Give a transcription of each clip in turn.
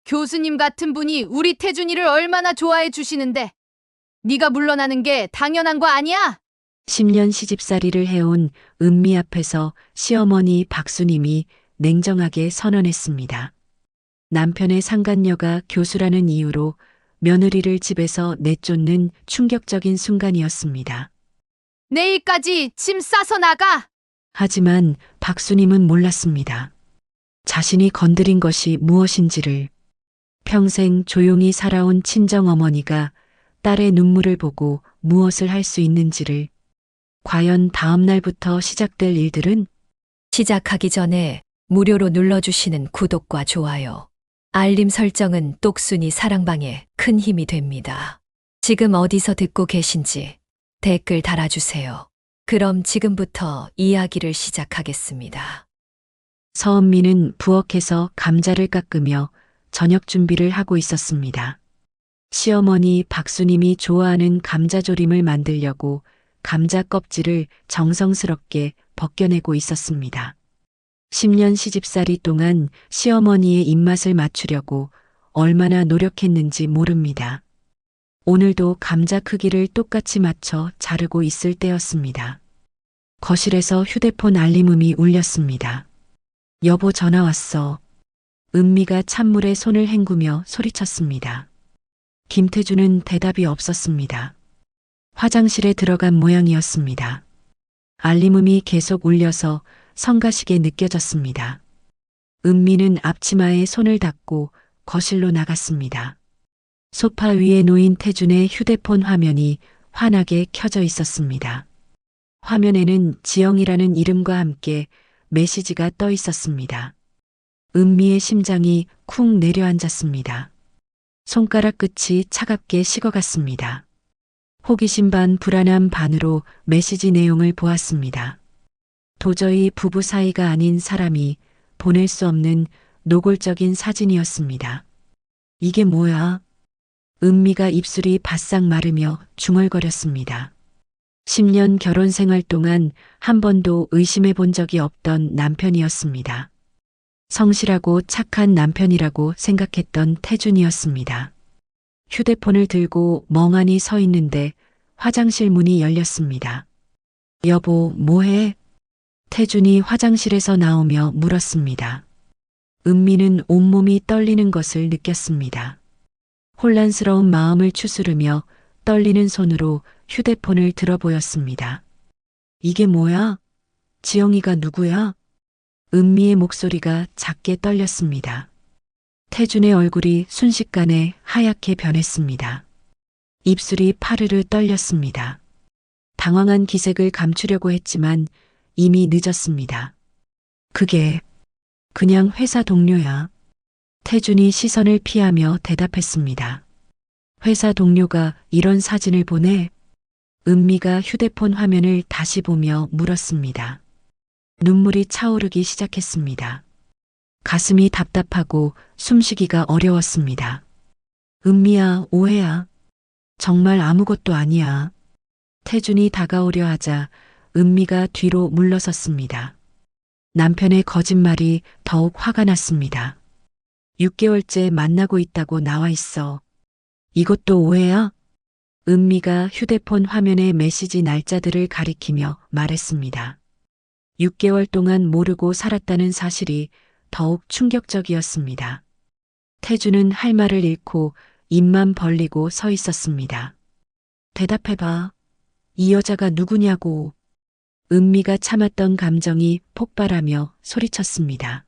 교수님 같은 분이 우리 태준이를 얼마나 좋아해 주시는데 네가 물러나는 게 당연한 거 아니야? 10년 시집살이를 해온 은미 앞에서 시어머니 박수님이 냉정하게 선언했습니다. 남편의 상간녀가 교수라는 이유로 며느리를 집에서 내쫓는 충격적인 순간이었습니다. 내일까지 짐 싸서 나가! 하지만 박수님은 몰랐습니다. 자신이 건드린 것이 무엇인지를. 평생 조용히 살아온 친정어머니가 딸의 눈물을 보고 무엇을 할 수 있는지를. 과연 다음 날부터 시작될 일들은? 시작하기 전에 무료로 눌러주시는 구독과 좋아요, 알림 설정은 똑순이 사랑방에 큰 힘이 됩니다. 지금 어디서 듣고 계신지 댓글 달아주세요. 그럼 지금부터 이야기를 시작하겠습니다. 서은미는 부엌에서 감자를 깎으며 저녁 준비를 하고 있었습니다. 시어머니 박수님이 좋아하는 감자조림을 만들려고 감자 껍질을 정성스럽게 벗겨내고 있었습니다. 10년 시집살이 동안 시어머니의 입맛을 맞추려고 얼마나 노력했는지 모릅니다. 오늘도 감자 크기를 똑같이 맞춰 자르고 있을 때였습니다. 거실에서 휴대폰 알림음이 울렸습니다. 여보, 전화 왔어. 은미가 찬물에 손을 헹구며 소리쳤습니다. 김태준은 대답이 없었습니다. 화장실에 들어간 모양이었습니다. 알림음이 계속 울려서 성가시게 느껴졌습니다. 은미는 앞치마에 손을 닦고 거실로 나갔습니다. 소파 위에 놓인 태준의 휴대폰 화면이 환하게 켜져 있었습니다. 화면에는 지영이라는 이름과 함께 메시지가 떠 있었습니다. 은미의 심장이 쿵 내려앉았습니다. 손가락 끝이 차갑게 식어갔습니다. 호기심 반 불안함 반으로 메시지 내용을 보았습니다. 도저히 부부 사이가 아닌 사람이 보낼 수 없는 노골적인 사진이었습니다. 이게 뭐야? 은미가 입술이 바싹 마르며 중얼거렸습니다. 10년 결혼 생활 동안 한 번도 의심해 본 적이 없던 남편이었습니다. 성실하고 착한 남편이라고 생각했던 태준이었습니다. 휴대폰을 들고 멍하니 서 있는데 화장실 문이 열렸습니다. 여보, 뭐해? 태준이 화장실에서 나오며 물었습니다. 은미는 온몸이 떨리는 것을 느꼈습니다. 혼란스러운 마음을 추스르며 떨리는 손으로 휴대폰을 들어보였습니다. 이게 뭐야? 지영이가 누구야? 은미의 목소리가 작게 떨렸습니다. 태준의 얼굴이 순식간에 하얗게 변했습니다. 입술이 파르르 떨렸습니다. 당황한 기색을 감추려고 했지만 이미 늦었습니다. 그게 그냥 회사 동료야. 태준이 시선을 피하며 대답했습니다. 회사 동료가 이런 사진을 보내? 은미가 휴대폰 화면을 다시 보며 물었습니다. 눈물이 차오르기 시작했습니다. 가슴이 답답하고 숨쉬기가 어려웠습니다. 은미야, 오해야. 정말 아무것도 아니야. 태준이 다가오려 하자 은미가 뒤로 물러섰습니다. 남편의 거짓말이 더욱 화가 났습니다. 6개월째 만나고 있다고 나와 있어. 이것도 오해야? 은미가 휴대폰 화면의 메시지 날짜들을 가리키며 말했습니다. 6개월 동안 모르고 살았다는 사실이 더욱 충격적이었습니다. 태준은 할 말을 잃고 입만 벌리고 서 있었습니다. 대답해봐. 이 여자가 누구냐고. 은미가 참았던 감정이 폭발하며 소리쳤습니다.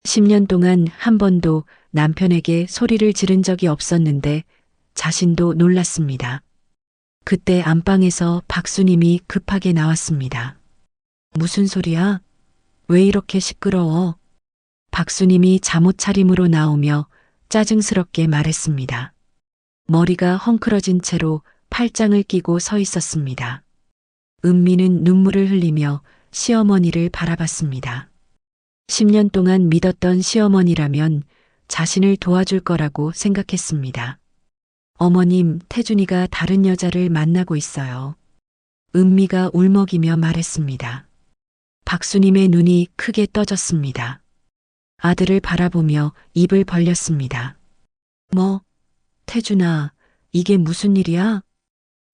10년 동안 한 번도 남편에게 소리를 지른 적이 없었는데 자신도 놀랐습니다. 그때 안방에서 박수님이 급하게 나왔습니다. 무슨 소리야? 왜 이렇게 시끄러워? 박수님이 잠옷 차림으로 나오며 짜증스럽게 말했습니다. 머리가 헝클어진 채로 팔짱을 끼고 서 있었습니다. 은미는 눈물을 흘리며 시어머니를 바라봤습니다. 10년 동안 믿었던 시어머니라면 자신을 도와줄 거라고 생각했습니다. 어머님, 태준이가 다른 여자를 만나고 있어요. 은미가 울먹이며 말했습니다. 박수님의 눈이 크게 떠졌습니다. 아들을 바라보며 입을 벌렸습니다. 뭐, 태준아, 이게 무슨 일이야?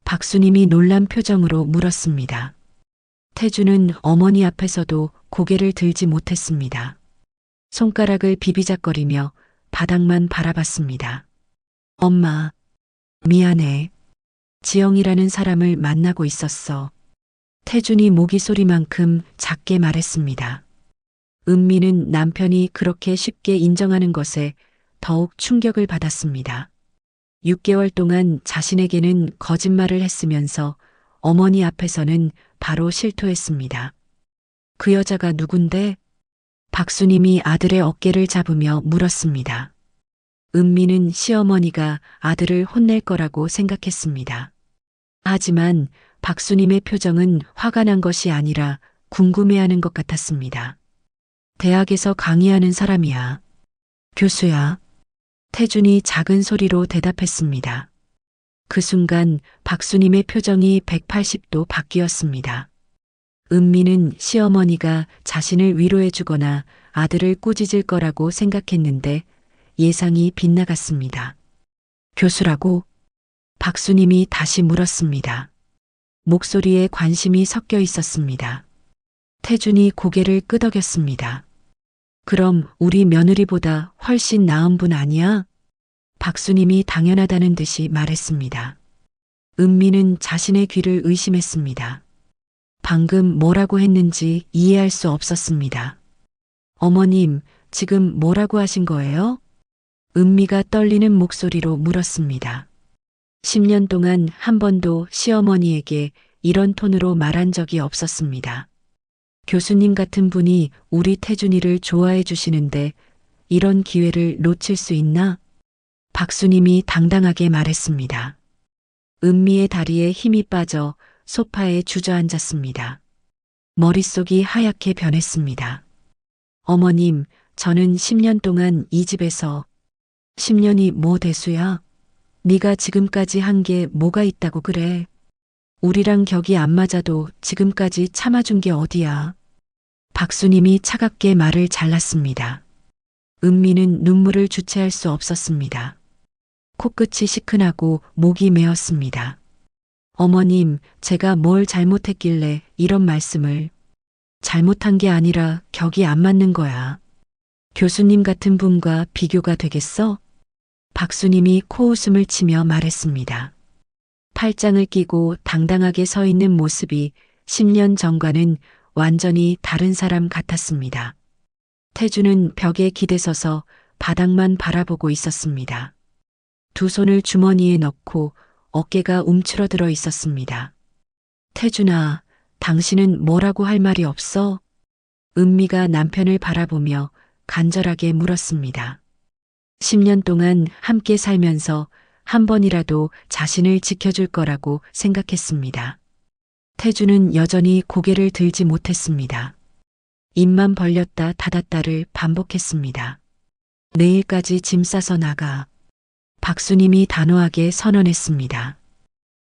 박수님이 놀란 표정으로 물었습니다. 태준은 어머니 앞에서도 고개를 들지 못했습니다. 손가락을 비비작거리며 바닥만 바라봤습니다. 엄마, 미안해. 지영이라는 사람을 만나고 있었어. 태준이 모기 소리만큼 작게 말했습니다. 은미는 남편이 그렇게 쉽게 인정하는 것에 더욱 충격을 받았습니다. 6개월 동안 자신에게는 거짓말을 했으면서 어머니 앞에서는 바로 실토했습니다. 그 여자가 누군데? 박수님이 아들의 어깨를 잡으며 물었습니다. 은미는 시어머니가 아들을 혼낼 거라고 생각했습니다. 하지만 박수님의 표정은 화가 난 것이 아니라 궁금해하는 것 같았습니다. 대학에서 강의하는 사람이야. 교수야. 태준이 작은 소리로 대답했습니다. 그 순간 박수님의 표정이 180도 바뀌었습니다. 은미는 시어머니가 자신을 위로해주거나 아들을 꾸짖을 거라고 생각했는데 예상이 빗나갔습니다. 교수라고? 박수님이 다시 물었습니다. 목소리에 관심이 섞여 있었습니다. 태준이 고개를 끄덕였습니다. 그럼 우리 며느리보다 훨씬 나은 분 아니야? 박수님이 당연하다는 듯이 말했습니다. 은미는 자신의 귀를 의심했습니다. 방금 뭐라고 했는지 이해할 수 없었습니다. 어머님, 지금 뭐라고 하신 거예요? 은미가 떨리는 목소리로 물었습니다. 10년 동안 한 번도 시어머니에게 이런 톤으로 말한 적이 없었습니다. 교수님 같은 분이 우리 태준이를 좋아해 주시는데 이런 기회를 놓칠 수 있나? 박수님이 당당하게 말했습니다. 은미의 다리에 힘이 빠져 소파에 주저앉았습니다. 머릿속이 하얗게 변했습니다. 어머님, 저는 10년 동안 이 집에서 10년이 뭐 대수야? 네가 지금까지 한 게 뭐가 있다고 그래? 우리랑 격이 안 맞아도 지금까지 참아준 게 어디야? 박수님이 차갑게 말을 잘랐습니다. 은미는 눈물을 주체할 수 없었습니다. 코끝이 시큰하고 목이 메었습니다. 어머님, 제가 뭘 잘못했길래 이런 말씀을. 잘못한 게 아니라 격이 안 맞는 거야. 교수님 같은 분과 비교가 되겠어? 박수님이 코웃음을 치며 말했습니다. 팔짱을 끼고 당당하게 서 있는 모습이 10년 전과는 완전히 다른 사람 같았습니다. 태준은 벽에 기대서서 바닥만 바라보고 있었습니다. 두 손을 주머니에 넣고 어깨가 움츠러들어 있었습니다. 태준아, 당신은 뭐라고 할 말이 없어? 은미가 남편을 바라보며 간절하게 물었습니다. 10년 동안 함께 살면서 한 번이라도 자신을 지켜줄 거라고 생각했습니다. 태준은 여전히 고개를 들지 못했습니다. 입만 벌렸다 닫았다를 반복했습니다. 내일까지 짐 싸서 나가. 박수님이 단호하게 선언했습니다.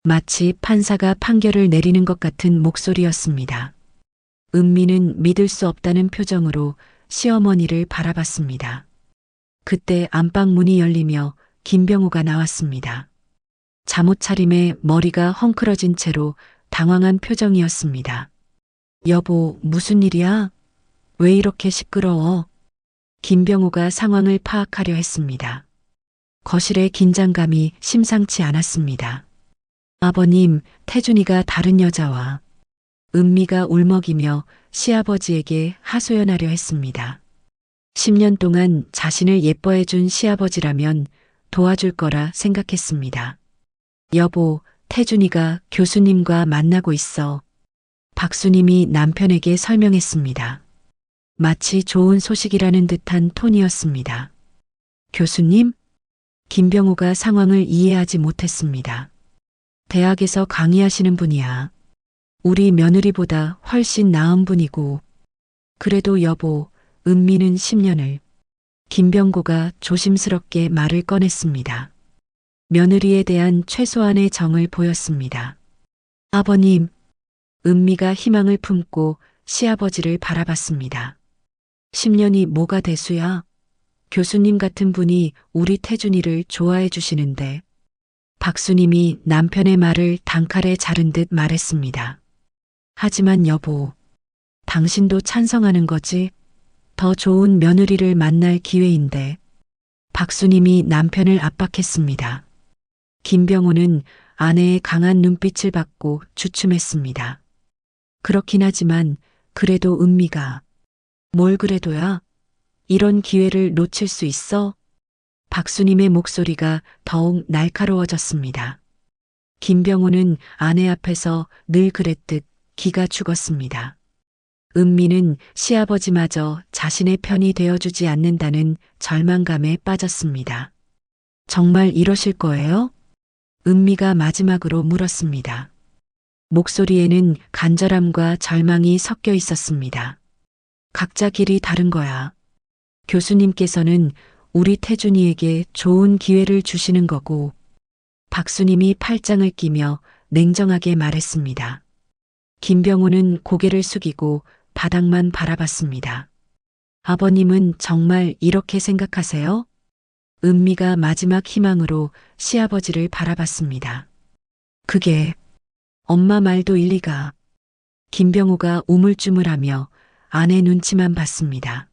마치 판사가 판결을 내리는 것 같은 목소리였습니다. 은미는 믿을 수 없다는 표정으로 시어머니를 바라봤습니다. 그때 안방 문이 열리며 김병호가 나왔습니다. 잠옷 차림에 머리가 헝클어진 채로 당황한 표정이었습니다. 여보, 무슨 일이야? 왜 이렇게 시끄러워? 김병호가 상황을 파악하려 했습니다. 거실의 긴장감이 심상치 않았습니다. 아버님, 태준이가 다른 여자와. 은미가 울먹이며 시아버지에게 하소연하려 했습니다. 10년 동안 자신을 예뻐해준 시아버지라면 도와줄 거라 생각했습니다. 여보, 태준이가 교수님과 만나고 있어. 박수님이 남편에게 설명했습니다. 마치 좋은 소식이라는 듯한 톤이었습니다. 교수님? 김병호가 상황을 이해하지 못했습니다. 대학에서 강의하시는 분이야. 우리 며느리보다 훨씬 나은 분이고. 그래도 여보, 은미는 10년을. 김병고가 조심스럽게 말을 꺼냈습니다. 며느리에 대한 최소한의 정을 보였습니다. 아버님, 은미가 희망을 품고 시아버지를 바라봤습니다. 10년이 뭐가 대수야? 교수님 같은 분이 우리 태준이를 좋아해 주시는데 박수님이 남편의 말을 단칼에 자른 듯 말했습니다. 하지만 여보, 당신도 찬성하는 거지? 더 좋은 며느리를 만날 기회인데. 박수님이 남편을 압박했습니다. 김병호는 아내의 강한 눈빛을 받고 주춤했습니다. 그렇긴 하지만 그래도 은미가. 뭘 그래도야? 이런 기회를 놓칠 수 있어? 박수님의 목소리가 더욱 날카로워졌습니다. 김병호는 아내 앞에서 늘 그랬듯 기가 죽었습니다. 은미는 시아버지마저 자신의 편이 되어주지 않는다는 절망감에 빠졌습니다. 정말 이러실 거예요? 은미가 마지막으로 물었습니다. 목소리에는 간절함과 절망이 섞여 있었습니다. 각자 길이 다른 거야. 교수님께서는 우리 태준이에게 좋은 기회를 주시는 거고, 박수님이 팔짱을 끼며 냉정하게 말했습니다. 김병호는 고개를 숙이고 바닥만 바라봤습니다. 아버님은 정말 이렇게 생각하세요? 은미가 마지막 희망으로 시아버지를 바라봤습니다. 그게 엄마 말도 일리가. 김병호가 우물쭈물하며 아내 눈치만 봤습니다.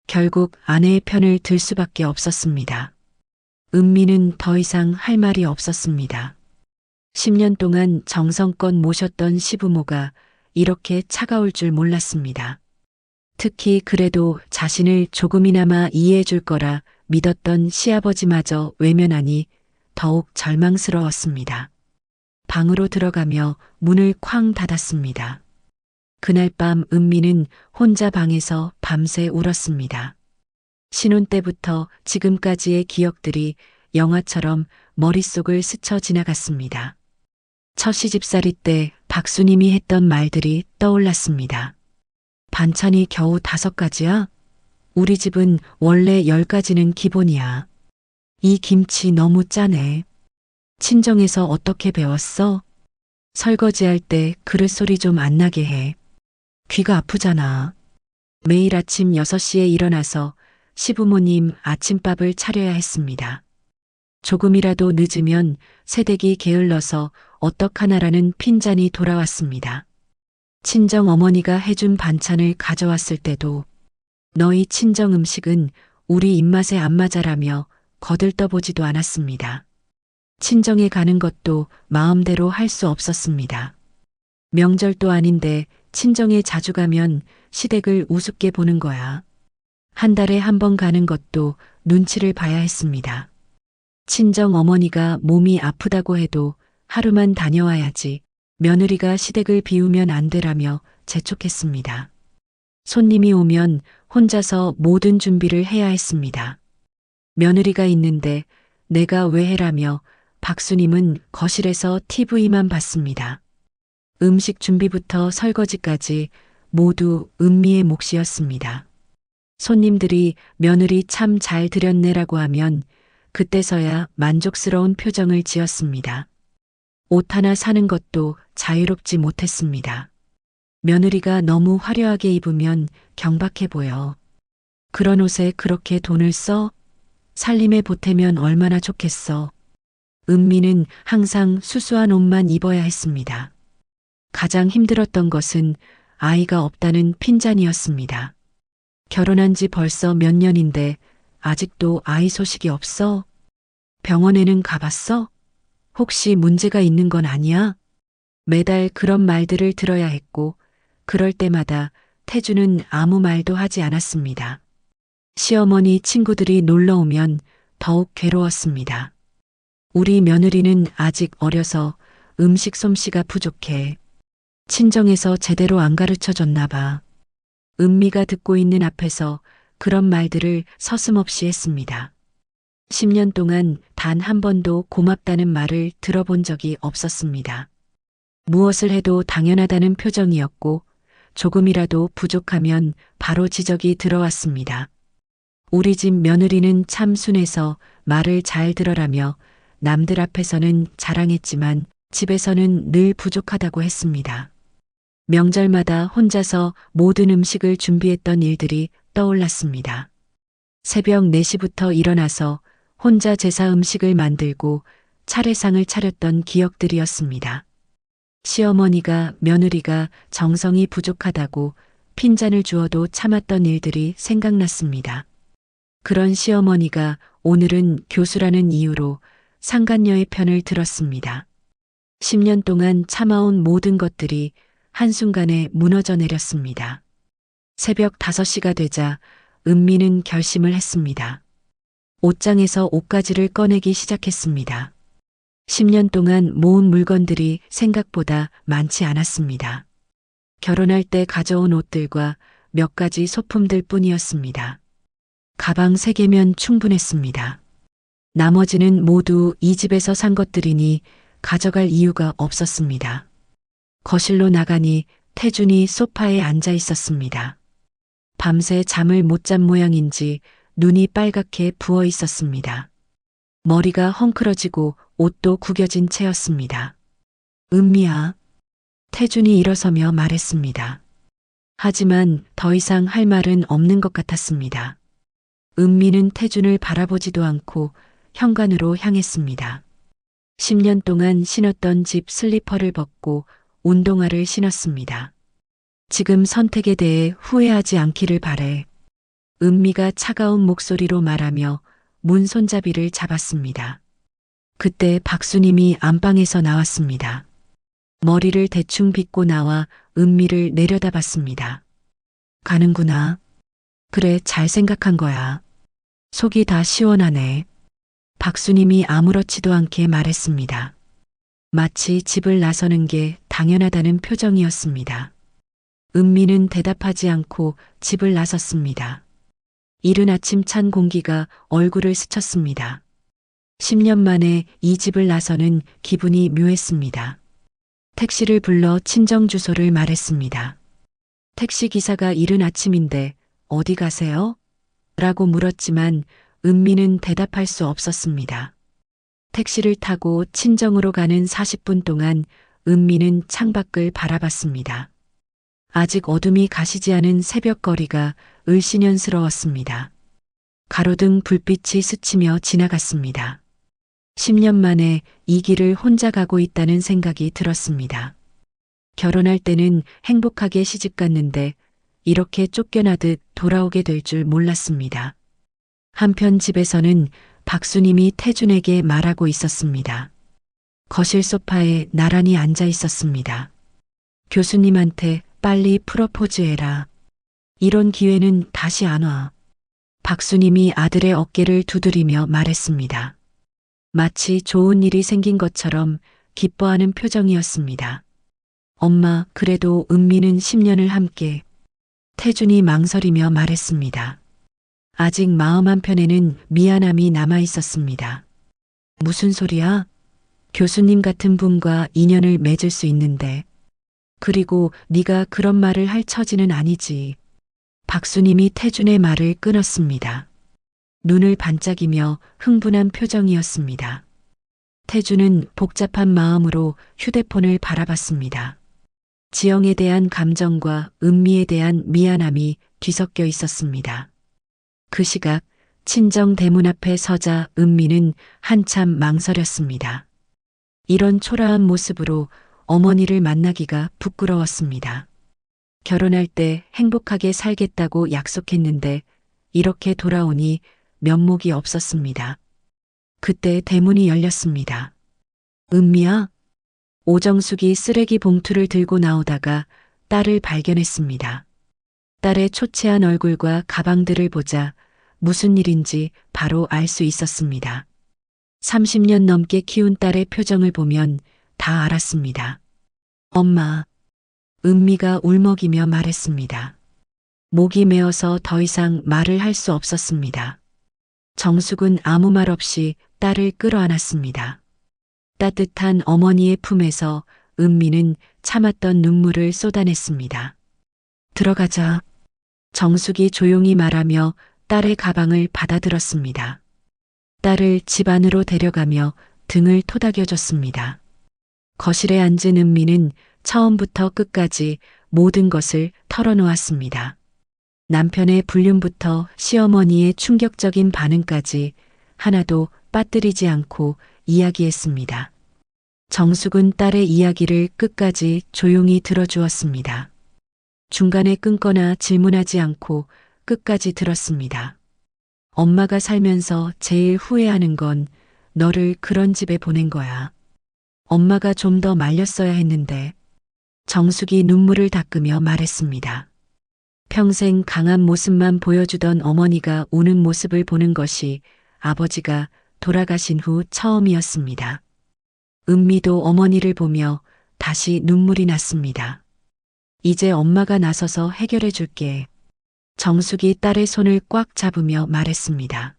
결국 아내의 편을 들 수밖에 없었습니다. 은미는 더 이상 할 말이 없었습니다. 10년 동안 정성껏 모셨던 시부모가 이렇게 차가울 줄 몰랐습니다. 특히 그래도 자신을 조금이나마 이해해 줄 거라 믿었던 시아버지마저 외면하니 더욱 절망스러웠습니다. 방으로 들어가며 문을 쾅 닫았습니다. 그날 밤 은미는 혼자 방에서 밤새 울었습니다. 신혼 때부터 지금까지의 기억들이 영화처럼 머릿속을 스쳐 지나갔습니다. 첫 시집살이 때 박수님이 했던 말들이 떠올랐습니다. 반찬이 겨우 5가지야? 우리 집은 원래 10가지는 기본이야. 이 김치 너무 짜네. 친정에서 어떻게 배웠어? 설거지할 때 그릇 소리 좀 안 나게 해. 귀가 아프잖아. 매일 아침 6시에 일어나서 시부모님 아침밥을 차려야 했습니다. 조금이라도 늦으면 새댁이 게을러서 어떡하나라는 핀잔이 돌아왔습니다. 친정 어머니가 해준 반찬을 가져왔을 때도 너희 친정 음식은 우리 입맛에 안 맞아라며 거들떠보지도 않았습니다. 친정에 가는 것도 마음대로 할 수 없었습니다. 명절도 아닌데 친정에 자주 가면 시댁을 우습게 보는 거야. 한 달에 한 번 가는 것도 눈치를 봐야 했습니다. 친정 어머니가 몸이 아프다고 해도 하루만 다녀와야지 며느리가 시댁을 비우면 안 되라며 재촉했습니다. 손님이 오면 혼자서 모든 준비를 해야 했습니다. 며느리가 있는데 내가 왜 해라며 박수님은 거실에서 TV만 봤습니다. 음식 준비부터 설거지까지 모두 은미의 몫이었습니다. 손님들이 며느리 참 잘 들였네라고 하면 그때서야 만족스러운 표정을 지었습니다. 옷 하나 사는 것도 자유롭지 못했습니다. 며느리가 너무 화려하게 입으면 경박해 보여. 그런 옷에 그렇게 돈을 써? 살림에 보태면 얼마나 좋겠어. 은미는 항상 수수한 옷만 입어야 했습니다. 가장 힘들었던 것은 아이가 없다는 핀잔이었습니다. 결혼한 지 벌써 몇 년인데 아직도 아이 소식이 없어? 병원에는 가봤어? 혹시 문제가 있는 건 아니야? 매달 그런 말들을 들어야 했고 그럴 때마다 태주는 아무 말도 하지 않았습니다. 시어머니 친구들이 놀러 오면 더욱 괴로웠습니다. 우리 며느리는 아직 어려서 음식 솜씨가 부족해. 친정에서 제대로 안 가르쳐 줬나 봐. 은미가 듣고 있는 앞에서 그런 말들을 서슴없이 했습니다. 10년 동안 단 한 번도 고맙다는 말을 들어본 적이 없었습니다. 무엇을 해도 당연하다는 표정이었고 조금이라도 부족하면 바로 지적이 들어왔습니다. 우리 집 며느리는 참 순해서 말을 잘 들어라며 남들 앞에서는 자랑했지만 집에서는 늘 부족하다고 했습니다. 명절마다 혼자서 모든 음식을 준비했던 일들이 떠올랐습니다. 새벽 4시부터 일어나서 혼자 제사 음식을 만들고 차례상을 차렸던 기억들이었습니다. 시어머니가 며느리가 정성이 부족하다고 핀잔을 주어도 참았던 일들이 생각났습니다. 그런 시어머니가 오늘은 교수라는 이유로 상간녀의 편을 들었습니다. 10년 동안 참아온 모든 것들이 한순간에 무너져 내렸습니다. 새벽 5시가 되자 은미는 결심을 했습니다. 옷장에서 옷가지를 꺼내기 시작했습니다. 10년 동안 모은 물건들이 생각보다 많지 않았습니다. 결혼할 때 가져온 옷들과 몇 가지 소품들 뿐이었습니다. 가방 3개면 충분했습니다. 나머지는 모두 이 집에서 산 것들이니 가져갈 이유가 없었습니다. 거실로 나가니 태준이 소파에 앉아 있었습니다. 밤새 잠을 못 잔 모양인지 눈이 빨갛게 부어 있었습니다. 머리가 헝클어지고 옷도 구겨진 채였습니다. 은미야. 태준이 일어서며 말했습니다. 하지만 더 이상 할 말은 없는 것 같았습니다. 은미는 태준을 바라보지도 않고 현관으로 향했습니다. 10년 동안 신었던 집 슬리퍼를 벗고 운동화를 신었습니다. 지금 선택에 대해 후회하지 않기를 바래. 은미가 차가운 목소리로 말하며 문 손잡이를 잡았습니다. 그때 박수님이 안방에서 나왔습니다. 머리를 대충 빗고 나와 은미를 내려다봤습니다. 가는구나. 그래, 잘 생각한 거야. 속이 다 시원하네. 박수님이 아무렇지도 않게 말했습니다. 마치 집을 나서는 게 당연하다는 표정이었습니다. 은미는 대답하지 않고 집을 나섰습니다. 이른 아침 찬 공기가 얼굴을 스쳤습니다. 10년 만에 이 집을 나서는 기분이 묘했습니다. 택시를 불러 친정 주소를 말했습니다. 택시 기사가 이른 아침인데 어디 가세요? 라고 물었지만 은미는 대답할 수 없었습니다. 택시를 타고 친정으로 가는 40분 동안 은미는 창밖을 바라봤습니다. 아직 어둠이 가시지 않은 새벽거리가 을씨년스러웠습니다. 가로등 불빛이 스치며 지나갔습니다. 10년 만에 이 길을 혼자 가고 있다는 생각이 들었습니다. 결혼할 때는 행복하게 시집 갔는데 이렇게 쫓겨나듯 돌아오게 될 줄 몰랐습니다. 한편 집에서는 박수님이 태준에게 말하고 있었습니다. 거실 소파에 나란히 앉아 있었습니다. 교수님한테 빨리 프러포즈해라. 이런 기회는 다시 안 와. 박수님이 아들의 어깨를 두드리며 말했습니다. 마치 좋은 일이 생긴 것처럼 기뻐하는 표정이었습니다. 엄마, 그래도 은미는 10년을 함께. 태준이 망설이며 말했습니다. 아직 마음 한편에는 미안함이 남아 있었습니다. 무슨 소리야? 교수님 같은 분과 인연을 맺을 수 있는데. 그리고 네가 그런 말을 할 처지는 아니지. 박수님이 태준의 말을 끊었습니다. 눈을 반짝이며 흥분한 표정이었습니다. 태준은 복잡한 마음으로 휴대폰을 바라봤습니다. 지영에 대한 감정과 은미에 대한 미안함이 뒤섞여 있었습니다. 그 시각 친정 대문 앞에 서자 은미는 한참 망설였습니다. 이런 초라한 모습으로 어머니를 만나기가 부끄러웠습니다. 결혼할 때 행복하게 살겠다고 약속했는데 이렇게 돌아오니 면목이 없었습니다. 그때 대문이 열렸습니다. 은미야? 오정숙이 쓰레기 봉투를 들고 나오다가 딸을 발견했습니다. 딸의 초췌한 얼굴과 가방들을 보자 무슨 일인지 바로 알 수 있었습니다. 30년 넘게 키운 딸의 표정을 보면 다 알았습니다. 엄마, 은미가 울먹이며 말했습니다. 목이 메어서 더 이상 말을 할 수 없었습니다. 정숙은 아무 말 없이 딸을 끌어안았습니다. 따뜻한 어머니의 품에서 은미는 참았던 눈물을 쏟아냈습니다. 들어가자. 정숙이 조용히 말하며 딸의 가방을 받아들었습니다. 딸을 집 안으로 데려가며 등을 토닥여줬습니다. 거실에 앉은 은미는 처음부터 끝까지 모든 것을 털어놓았습니다. 남편의 불륜부터 시어머니의 충격적인 반응까지 하나도 빠뜨리지 않고 이야기했습니다. 정숙은 딸의 이야기를 끝까지 조용히 들어주었습니다. 중간에 끊거나 질문하지 않고 끝까지 들었습니다. 엄마가 살면서 제일 후회하는 건 너를 그런 집에 보낸 거야. 엄마가 좀 더 말렸어야 했는데. 정숙이 눈물을 닦으며 말했습니다. 평생 강한 모습만 보여주던 어머니가 우는 모습을 보는 것이 아버지가 돌아가신 후 처음이었습니다. 은미도 어머니를 보며 다시 눈물이 났습니다. 이제 엄마가 나서서 해결해 줄게. 정숙이 딸의 손을 꽉 잡으며 말했습니다.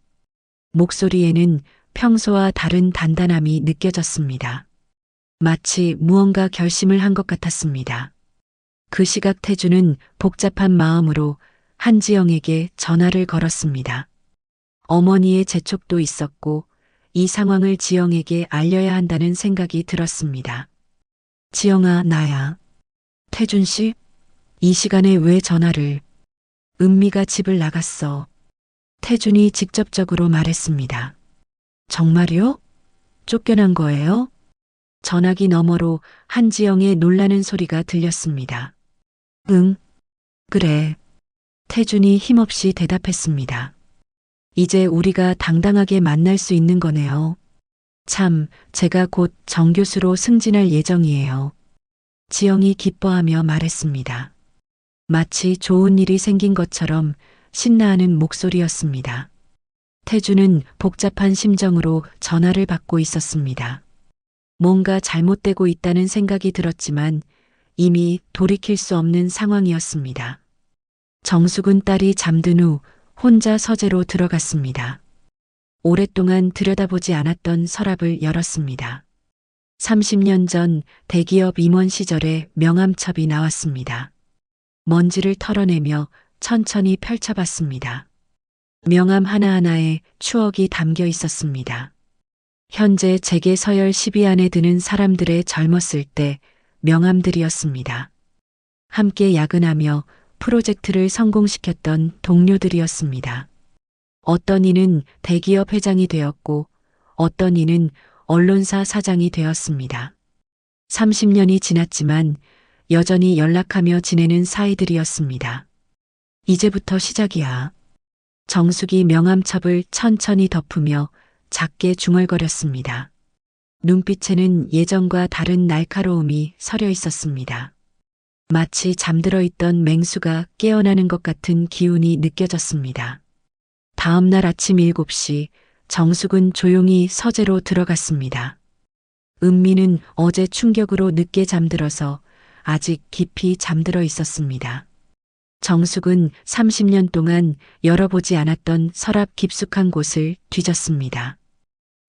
목소리에는 평소와 다른 단단함이 느껴졌습니다. 마치 무언가 결심을 한 것 같았습니다. 그 시각 태주는 복잡한 마음으로 한지영에게 전화를 걸었습니다. 어머니의 재촉도 있었고 이 상황을 지영에게 알려야 한다는 생각이 들었습니다. 지영아, 나야. 태준 씨? 이 시간에 왜 전화를? 은미가 집을 나갔어. 태준이 직접적으로 말했습니다. 정말요? 쫓겨난 거예요? 전화기 너머로 한지영의 놀라는 소리가 들렸습니다. 응, 그래. 태준이 힘없이 대답했습니다. 이제 우리가 당당하게 만날 수 있는 거네요. 참, 제가 곧 정교수로 승진할 예정이에요. 지영이 기뻐하며 말했습니다. 마치 좋은 일이 생긴 것처럼 신나하는 목소리였습니다. 태주는 복잡한 심정으로 전화를 받고 있었습니다. 뭔가 잘못되고 있다는 생각이 들었지만 이미 돌이킬 수 없는 상황이었습니다. 정숙은 딸이 잠든 후 혼자 서재로 들어갔습니다. 오랫동안 들여다보지 않았던 서랍을 열었습니다. 30년 전 대기업 임원 시절의 명함첩이 나왔습니다. 먼지를 털어내며 천천히 펼쳐봤습니다. 명함 하나하나에 추억이 담겨 있었습니다. 현재 제게 서열 10위 안에 드는 사람들의 젊었을 때 명함들이었습니다. 함께 야근하며 프로젝트를 성공시켰던 동료들이었습니다. 어떤 이는 대기업 회장이 되었고 어떤 이는 언론사 사장이 되었습니다. 30년이 지났지만 여전히 연락하며 지내는 사이들이었습니다. 이제부터 시작이야. 정숙이 명함첩을 천천히 덮으며 작게 중얼거렸습니다. 눈빛에는 예전과 다른 날카로움이 서려 있었습니다. 마치 잠들어 있던 맹수가 깨어나는 것 같은 기운이 느껴졌습니다. 다음 날 아침 7시 정숙은 조용히 서재로 들어갔습니다. 은미는 어제 충격으로 늦게 잠들어서 아직 깊이 잠들어 있었습니다. 정숙은 30년 동안 열어보지 않았던 서랍 깊숙한 곳을 뒤졌습니다.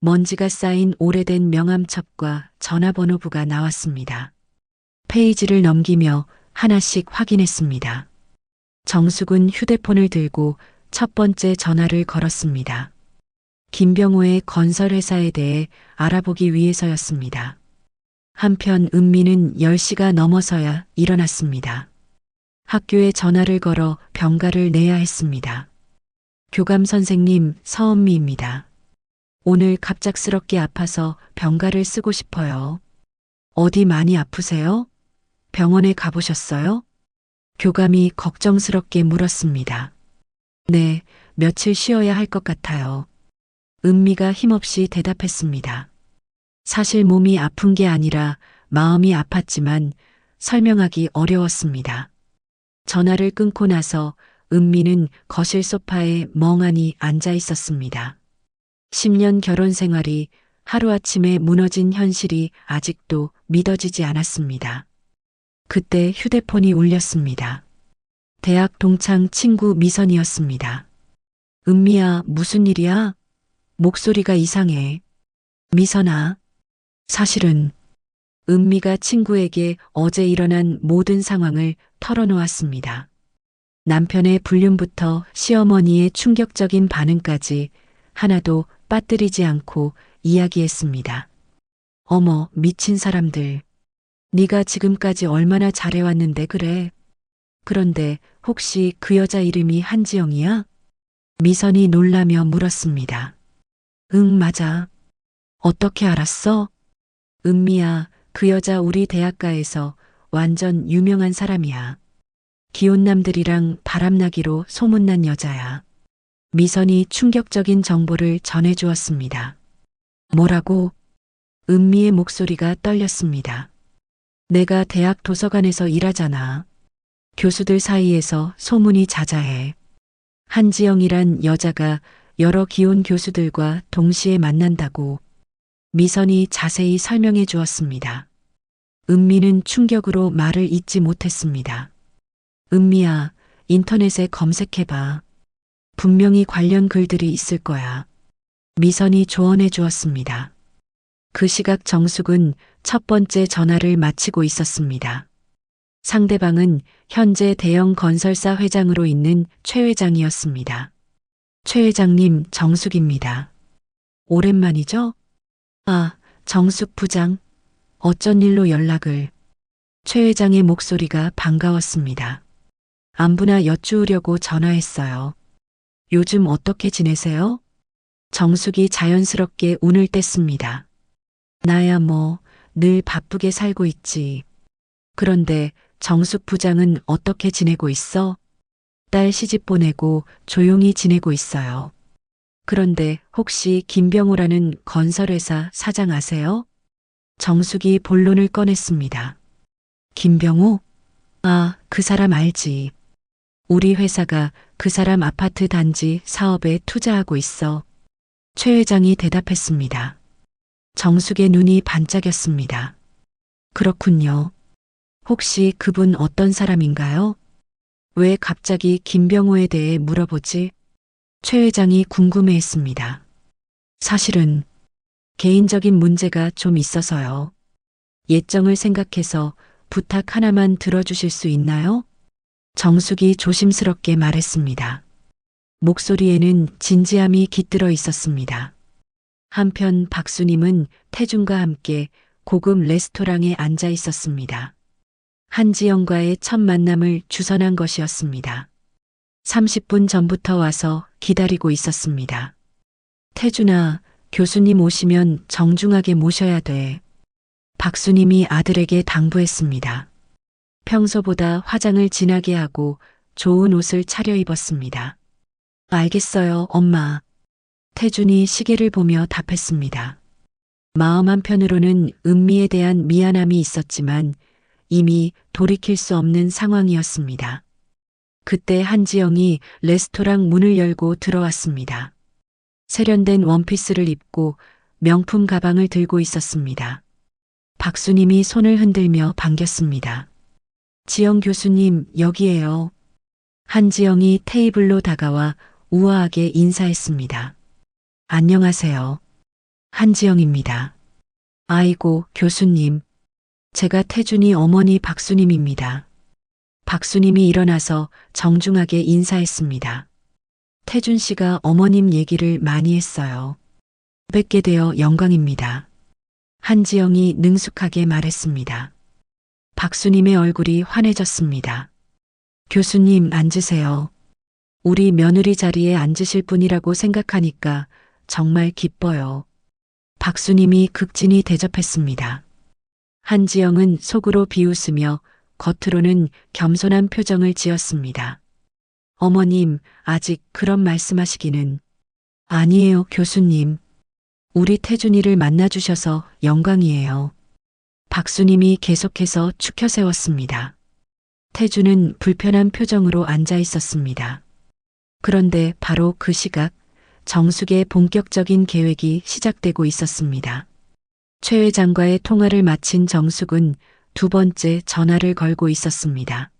먼지가 쌓인 오래된 명함첩과 전화번호부가 나왔습니다. 페이지를 넘기며 하나씩 확인했습니다. 정숙은 휴대폰을 들고 첫 번째 전화를 걸었습니다. 김병호의 건설회사에 대해 알아보기 위해서였습니다. 한편 은미는 10시가 넘어서야 일어났습니다. 학교에 전화를 걸어 병가를 내야 했습니다. 교감 선생님, 서은미입니다. 오늘 갑작스럽게 아파서 병가를 쓰고 싶어요. 어디 많이 아프세요? 병원에 가보셨어요? 교감이 걱정스럽게 물었습니다. 네, 며칠 쉬어야 할 것 같아요. 은미가 힘없이 대답했습니다. 사실 몸이 아픈 게 아니라 마음이 아팠지만 설명하기 어려웠습니다. 전화를 끊고 나서 은미는 거실 소파에 멍하니 앉아 있었습니다. 10년 결혼 생활이 하루아침에 무너진 현실이 아직도 믿어지지 않았습니다. 그때 휴대폰이 울렸습니다. 대학 동창 친구 미선이었습니다. 은미야, 무슨 일이야? 목소리가 이상해. 미선아. 사실은 은미가 친구에게 어제 일어난 모든 상황을 털어놓았습니다. 남편의 불륜부터 시어머니의 충격적인 반응까지 하나도 빠뜨리지 않고 이야기했습니다. 어머, 미친 사람들. 네가 지금까지 얼마나 잘해왔는데 그래. 그런데 혹시 그 여자 이름이 한지영이야? 미선이 놀라며 물었습니다. 응, 맞아. 어떻게 알았어? 은미야, 그 여자 우리 대학가에서 완전 유명한 사람이야. 기혼남들이랑 바람나기로 소문난 여자야. 미선이 충격적인 정보를 전해주었습니다. 뭐라고? 은미의 목소리가 떨렸습니다. 내가 대학 도서관에서 일하잖아. 교수들 사이에서 소문이 자자해. 한지영이란 여자가 여러 기혼 교수들과 동시에 만난다고. 미선이 자세히 설명해 주었습니다. 은미는 충격으로 말을 잇지 못했습니다. 은미야, 인터넷에 검색해봐. 분명히 관련 글들이 있을 거야. 미선이 조언해 주었습니다. 그 시각 정숙은 첫 번째 전화를 마치고 있었습니다. 상대방은 현재 대형 건설사 회장으로 있는 최 회장이었습니다. 최 회장님, 정숙입니다. 오랜만이죠? 아, 정숙 부장. 어쩐 일로 연락을. 최 회장의 목소리가 반가웠습니다. 안부나 여쭈으려고 전화했어요. 요즘 어떻게 지내세요? 정숙이 자연스럽게 운을 뗐습니다. 나야 뭐, 늘 바쁘게 살고 있지. 그런데 정숙 부장은 어떻게 지내고 있어? 딸 시집 보내고 조용히 지내고 있어요. 그런데 혹시 김병호라는 건설회사 사장 아세요? 정숙이 본론을 꺼냈습니다. 김병호? 아, 그 사람 알지. 우리 회사가 그 사람 아파트 단지 사업에 투자하고 있어. 최 회장이 대답했습니다. 정숙의 눈이 반짝였습니다. 그렇군요. 혹시 그분 어떤 사람인가요? 왜 갑자기 김병호에 대해 물어보지? 최 회장이 궁금해했습니다. 사실은 개인적인 문제가 좀 있어서요. 예정을 생각해서 부탁 하나만 들어주실 수 있나요? 정숙이 조심스럽게 말했습니다. 목소리에는 진지함이 깃들어 있었습니다. 한편 박수님은 태준과 함께 고급 레스토랑에 앉아 있었습니다. 한지영과의 첫 만남을 주선한 것이었습니다. 30분 전부터 와서 기다리고 있었습니다. 태준아, 교수님 오시면 정중하게 모셔야 돼. 박수님이 아들에게 당부했습니다. 평소보다 화장을 진하게 하고 좋은 옷을 차려입었습니다. 알겠어요, 엄마. 태준이 시계를 보며 답했습니다. 마음 한편으로는 은미에 대한 미안함이 있었지만 이미 돌이킬 수 없는 상황이었습니다. 그때 한지영이 레스토랑 문을 열고 들어왔습니다. 세련된 원피스를 입고 명품 가방을 들고 있었습니다. 박수님이 손을 흔들며 반겼습니다. 지영 교수님, 여기에요. 한지영이 테이블로 다가와 우아하게 인사했습니다. 안녕하세요. 한지영입니다. 아이고, 교수님. 제가 태준이 어머니 박수님입니다. 박수님이 일어나서 정중하게 인사했습니다. 태준 씨가 어머님 얘기를 많이 했어요. 뵙게 되어 영광입니다. 한지영이 능숙하게 말했습니다. 박수님의 얼굴이 환해졌습니다. 교수님, 앉으세요. 우리 며느리 자리에 앉으실 분이라고 생각하니까 정말 기뻐요. 박수님이 극진히 대접했습니다. 한지영은 속으로 비웃으며 겉으로는 겸손한 표정을 지었습니다. 어머님, 아직 그런 말씀하시기는. 아니에요, 교수님. 우리 태준이를 만나주셔서 영광이에요. 박수님이 계속해서 축혀 세웠습니다. 태준은 불편한 표정으로 앉아 있었습니다. 그런데 바로 그 시각, 정숙의 본격적인 계획이 시작되고 있었습니다. 최 회장과의 통화를 마친 정숙은 두 번째 전화를 걸고 있었습니다.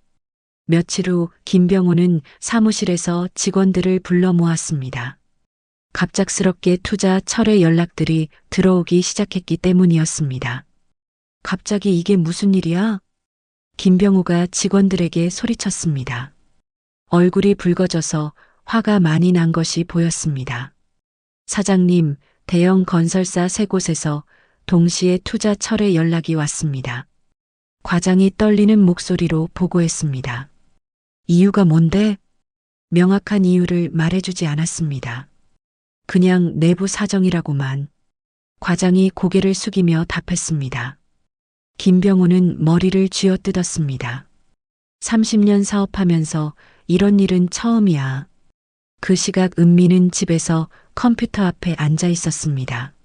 며칠 후 김병호는 사무실에서 직원들을 불러 모았습니다. 갑작스럽게 투자 철회 연락들이 들어오기 시작했기 때문이었습니다. 갑자기 이게 무슨 일이야? 김병호가 직원들에게 소리쳤습니다. 얼굴이 붉어져서 화가 많이 난 것이 보였습니다. 사장님, 대형 건설사 세 곳에서 동시에 투자 철회 연락이 왔습니다. 과장이 떨리는 목소리로 보고했습니다. 이유가 뭔데? 명확한 이유를 말해주지 않았습니다. 그냥 내부 사정이라고만. 과장이 고개를 숙이며 답했습니다. 김병호는 머리를 쥐어뜯었습니다. 30년 사업하면서 이런 일은 처음이야. 그 시각 은미는 집에서 컴퓨터 앞에 앉아 있었습니다.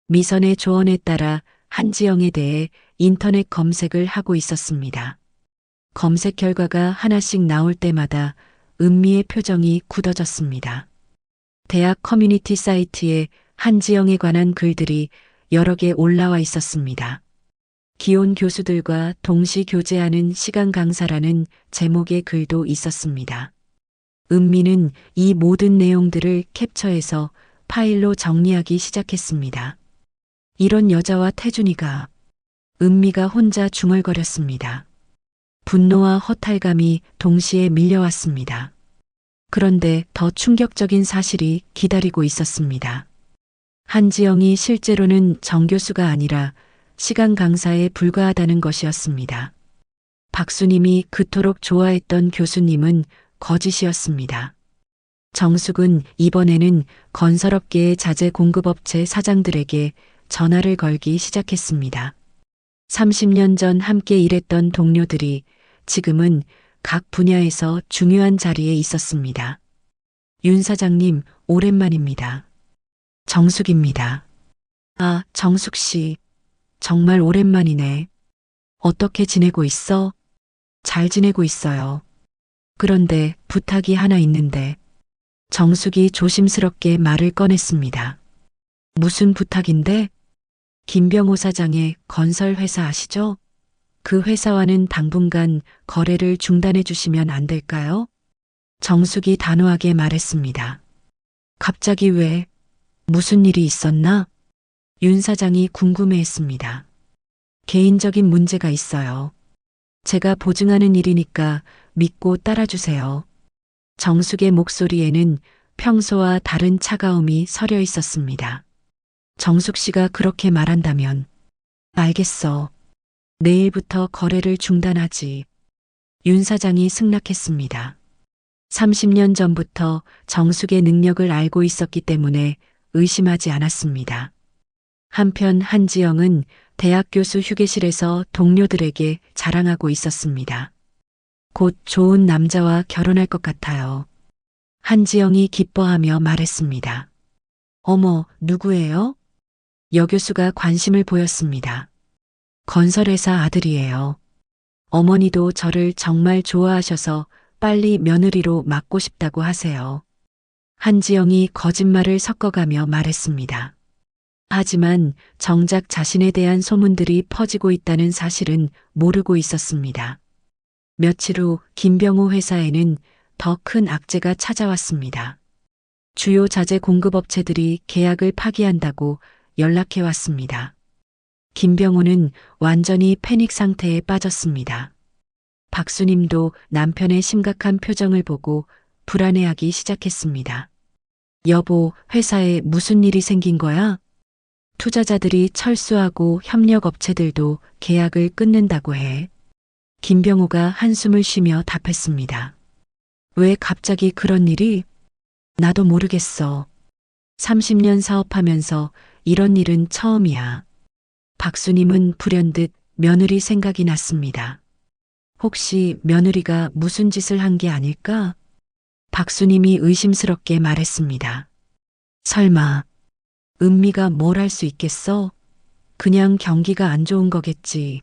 미선의 조언에 따라 한지영에 대해 인터넷 검색을 하고 있었습니다. 검색 결과가 하나씩 나올 때마다 은미의 표정이 굳어졌습니다. 대학 커뮤니티 사이트에 한지영에 관한 글들이 여러 개 올라와 있었습니다. 기혼 교수들과 동시 교제하는 시간 강사라는 제목의 글도 있었습니다. 은미는 이 모든 내용들을 캡처해서 파일로 정리하기 시작했습니다. 이런 여자와 태준이가. 은미가 혼자 중얼거렸습니다. 분노와 허탈감이 동시에 밀려왔습니다. 그런데 더 충격적인 사실이 기다리고 있었습니다. 한지영이 실제로는 정교수가 아니라 시간 강사에 불과하다는 것이었습니다. 박수님이 그토록 좋아했던 교수님은 거짓이었습니다. 정숙은 이번에는 건설업계의 자재 공급업체 사장들에게 전화를 걸기 시작했습니다. 30년 전 함께 일했던 동료들이 지금은 각 분야에서 중요한 자리에 있었습니다. 윤 사장님, 오랜만입니다. 정숙입니다. 아, 정숙 씨. 정말 오랜만이네. 어떻게 지내고 있어? 잘 지내고 있어요. 그런데 부탁이 하나 있는데. 정숙이 조심스럽게 말을 꺼냈습니다. 무슨 부탁인데? 김병호 사장의 건설회사 아시죠? 그 회사와는 당분간 거래를 중단해 주시면 안 될까요? 정숙이 단호하게 말했습니다. 갑자기 왜? 무슨 일이 있었나? 윤 사장이 궁금해했습니다. 개인적인 문제가 있어요. 제가 보증하는 일이니까 믿고 따라주세요. 정숙의 목소리에는 평소와 다른 차가움이 서려 있었습니다. 정숙 씨가 그렇게 말한다면 알겠어. 내일부터 거래를 중단하지. 윤 사장이 승낙했습니다. 30년 전부터 정숙의 능력을 알고 있었기 때문에 의심하지 않았습니다. 한편 한지영은 대학 교수 휴게실에서 동료들에게 자랑하고 있었습니다. 곧 좋은 남자와 결혼할 것 같아요. 한지영이 기뻐하며 말했습니다. 어머, 누구예요? 여교수가 관심을 보였습니다. 건설회사 아들이에요. 어머니도 저를 정말 좋아하셔서 빨리 며느리로 맡고 싶다고 하세요. 한지영이 거짓말을 섞어가며 말했습니다. 하지만 정작 자신에 대한 소문들이 퍼지고 있다는 사실은 모르고 있었습니다. 며칠 후 김병호 회사에는 더 큰 악재가 찾아왔습니다. 주요 자재 공급업체들이 계약을 파기한다고 연락해 왔습니다. 김병호는 완전히 패닉 상태에 빠졌습니다. 박수님도 남편의 심각한 표정을 보고 불안해하기 시작했습니다. 여보, 회사에 무슨 일이 생긴 거야? 투자자들이 철수하고 협력업체들도 계약을 끊는다고 해. 김병호가 한숨을 쉬며 답했습니다. 왜 갑자기 그런 일이? 나도 모르겠어. 30년 사업하면서 이런 일은 처음이야. 박수님은 불현듯 며느리 생각이 났습니다. 혹시 며느리가 무슨 짓을 한 게 아닐까? 박수님이 의심스럽게 말했습니다. 설마 은미가 뭘 할 수 있겠어? 그냥 경기가 안 좋은 거겠지.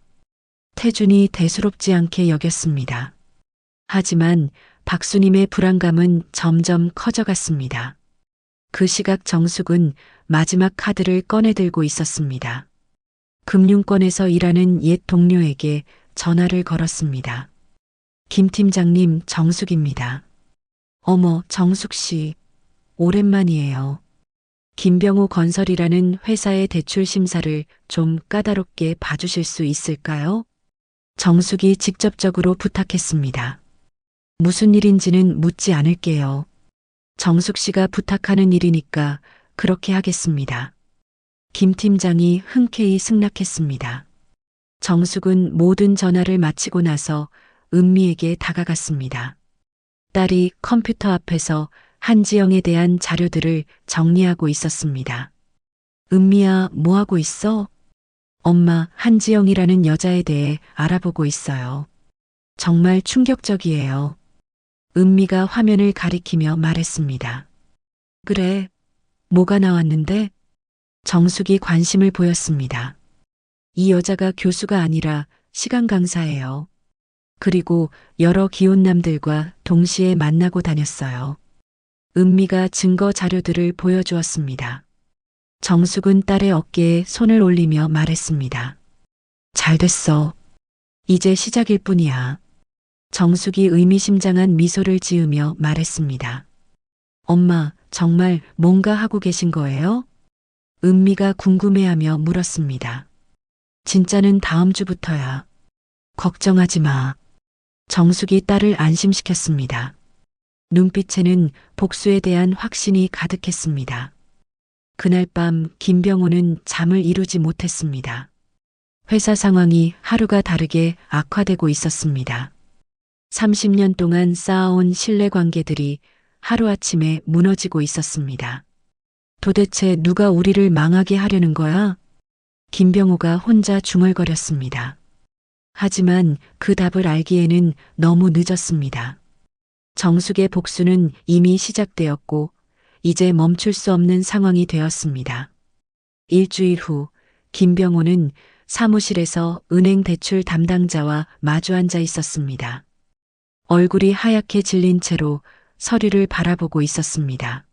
태준이 대수롭지 않게 여겼습니다. 하지만 박수님의 불안감은 점점 커져갔습니다. 그 시각 정숙은 마지막 카드를 꺼내들고 있었습니다. 금융권에서 일하는 옛 동료에게 전화를 걸었습니다. 김 팀장님, 정숙입니다. 어머, 정숙 씨. 오랜만이에요. 김병호 건설이라는 회사의 대출 심사를 좀 까다롭게 봐주실 수 있을까요? 정숙이 직접적으로 부탁했습니다. 무슨 일인지는 묻지 않을게요. 정숙 씨가 부탁하는 일이니까 그렇게 하겠습니다. 김 팀장이 흔쾌히 승낙했습니다. 정숙은 모든 전화를 마치고 나서 은미에게 다가갔습니다. 딸이 컴퓨터 앞에서 한지영에 대한 자료들을 정리하고 있었습니다. 은미야, 뭐 하고 있어? 엄마, 한지영이라는 여자에 대해 알아보고 있어요. 정말 충격적이에요. 은미가 화면을 가리키며 말했습니다. 그래, 뭐가 나왔는데? 정숙이 관심을 보였습니다. 이 여자가 교수가 아니라 시간 강사예요. 그리고 여러 기혼남들과 동시에 만나고 다녔어요. 은미가 증거 자료들을 보여주었습니다. 정숙은 딸의 어깨에 손을 올리며 말했습니다. 잘 됐어. 이제 시작일 뿐이야. 정숙이 의미심장한 미소를 지으며 말했습니다. 엄마, 정말 뭔가 하고 계신 거예요? 은미가 궁금해하며 물었습니다. 진짜는 다음 주부터야. 걱정하지 마. 정숙이 딸을 안심시켰습니다. 눈빛에는 복수에 대한 확신이 가득했습니다. 그날 밤 김병호는 잠을 이루지 못했습니다. 회사 상황이 하루가 다르게 악화되고 있었습니다. 30년 동안 쌓아온 신뢰관계들이 하루아침에 무너지고 있었습니다. 도대체 누가 우리를 망하게 하려는 거야? 김병호가 혼자 중얼거렸습니다. 하지만 그 답을 알기에는 너무 늦었습니다. 정숙의 복수는 이미 시작되었고 이제 멈출 수 없는 상황이 되었습니다. 일주일 후 김병호는 사무실에서 은행 대출 담당자와 마주 앉아 있었습니다. 얼굴이 하얗게 질린 채로 서류를 바라보고 있었습니다.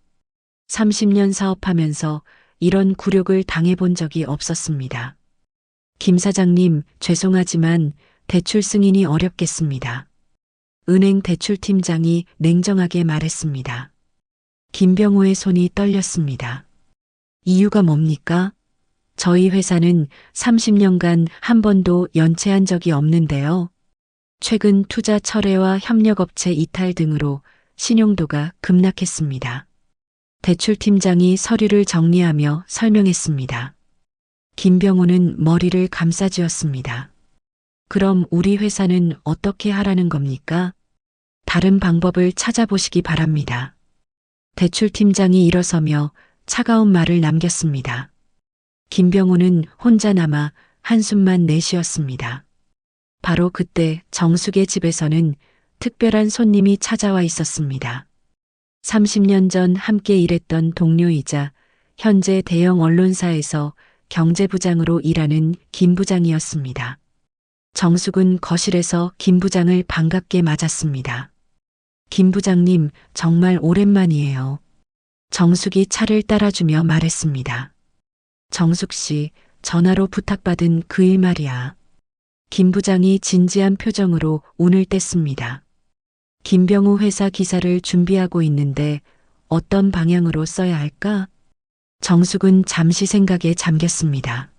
30년 사업하면서 이런 굴욕을 당해본 적이 없었습니다. 김 사장님, 죄송하지만 대출 승인이 어렵겠습니다. 은행 대출팀장이 냉정하게 말했습니다. 김병호의 손이 떨렸습니다. 이유가 뭡니까? 저희 회사는 30년간 한 번도 연체한 적이 없는데요. 최근 투자 철회와 협력업체 이탈 등으로 신용도가 급락했습니다. 대출팀장이 서류를 정리하며 설명했습니다. 김병호는 머리를 감싸쥐었습니다. 그럼 우리 회사는 어떻게 하라는 겁니까? 다른 방법을 찾아보시기 바랍니다. 대출팀장이 일어서며 차가운 말을 남겼습니다. 김병호는 혼자 남아 한숨만 내쉬었습니다. 바로 그때 정숙의 집에서는 특별한 손님이 찾아와 있었습니다. 30년 전 함께 일했던 동료이자 현재 대형 언론사에서 경제부장으로 일하는 김 부장이었습니다. 정숙은 거실에서 김 부장을 반갑게 맞았습니다. 김 부장님, 정말 오랜만이에요. 정숙이 차를 따라주며 말했습니다. 정숙 씨, 전화로 부탁받은 그 일 말이야. 김 부장이 진지한 표정으로 운을 뗐습니다. 김병호 회사 기사를 준비하고 있는데 어떤 방향으로 써야 할까? 정숙은 잠시 생각에 잠겼습니다.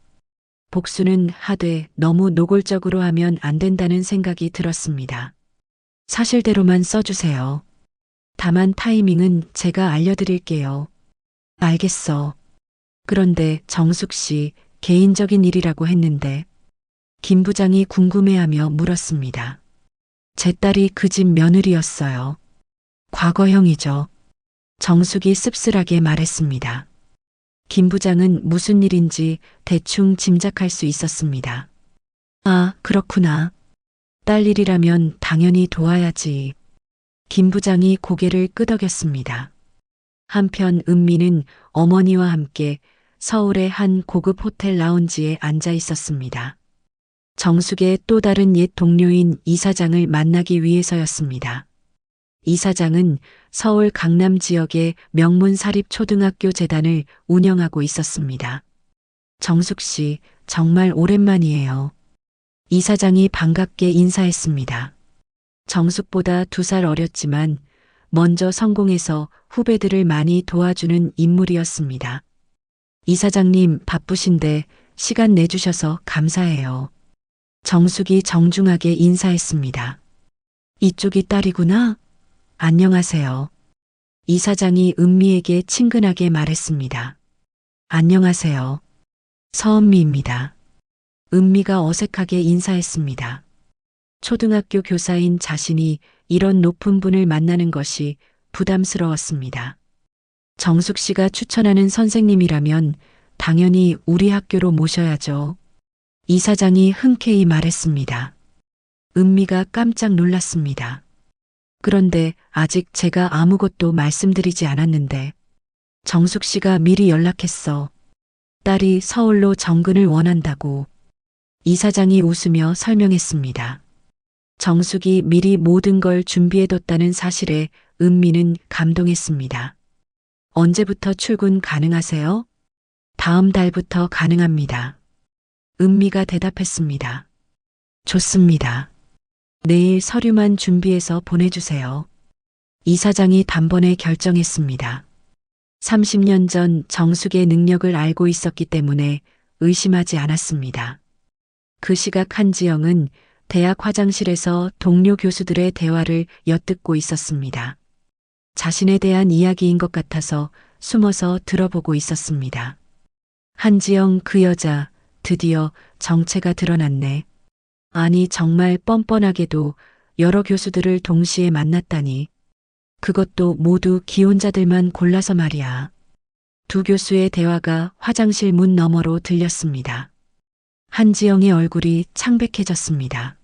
복수는 하되 너무 노골적으로 하면 안 된다는 생각이 들었습니다. 사실대로만 써주세요. 다만 타이밍은 제가 알려드릴게요. 알겠어. 그런데 정숙 씨, 개인적인 일이라고 했는데 김 부장이 궁금해하며 물었습니다. 제 딸이 그 집 며느리였어요. 과거형이죠. 정숙이 씁쓸하게 말했습니다. 김 부장은 무슨 일인지 대충 짐작할 수 있었습니다. 아, 그렇구나. 딸 일이라면 당연히 도와야지. 김 부장이 고개를 끄덕였습니다. 한편 은미는 어머니와 함께 서울의 한 고급 호텔 라운지에 앉아 있었습니다. 정숙의 또 다른 옛 동료인 이 사장을 만나기 위해서였습니다. 이 사장은 서울 강남 지역의 명문 사립초등학교 재단을 운영하고 있었습니다. 정숙 씨, 정말 오랜만이에요. 이 사장이 반갑게 인사했습니다. 정숙보다 2살 어렸지만 먼저 성공해서 후배들을 많이 도와주는 인물이었습니다. 이 사장님 바쁘신데 시간 내주셔서 감사해요. 정숙이 정중하게 인사했습니다. 이쪽이 딸이구나? 안녕하세요. 이 사장이 은미에게 친근하게 말했습니다. 안녕하세요. 서은미입니다. 은미가 어색하게 인사했습니다. 초등학교 교사인 자신이 이런 높은 분을 만나는 것이 부담스러웠습니다. 정숙 씨가 추천하는 선생님이라면 당연히 우리 학교로 모셔야죠. 이사장이 흔쾌히 말했습니다. 은미가 깜짝 놀랐습니다. 그런데 아직 제가 아무것도 말씀드리지 않았는데 정숙 씨가 미리 연락했어. 딸이 서울로 정근을 원한다고. 이사장이 웃으며 설명했습니다. 정숙이 미리 모든 걸 준비해뒀다는 사실에 은미는 감동했습니다. 언제부터 출근 가능하세요? 다음 달부터 가능합니다. 은미가 대답했습니다. 좋습니다. 내일 서류만 준비해서 보내주세요. 이사장이 단번에 결정했습니다. 30년 전 정숙의 능력을 알고 있었기 때문에 의심하지 않았습니다. 그 시각 한지영은 대학 화장실에서 동료 교수들의 대화를 엿듣고 있었습니다. 자신에 대한 이야기인 것 같아서 숨어서 들어보고 있었습니다. 한지영 그 여자 드디어 정체가 드러났네. 아니 정말 뻔뻔하게도 여러 교수들을 동시에 만났다니. 그것도 모두 기혼자들만 골라서 말이야. 두 교수의 대화가 화장실 문 너머로 들렸습니다. 한지영의 얼굴이 창백해졌습니다.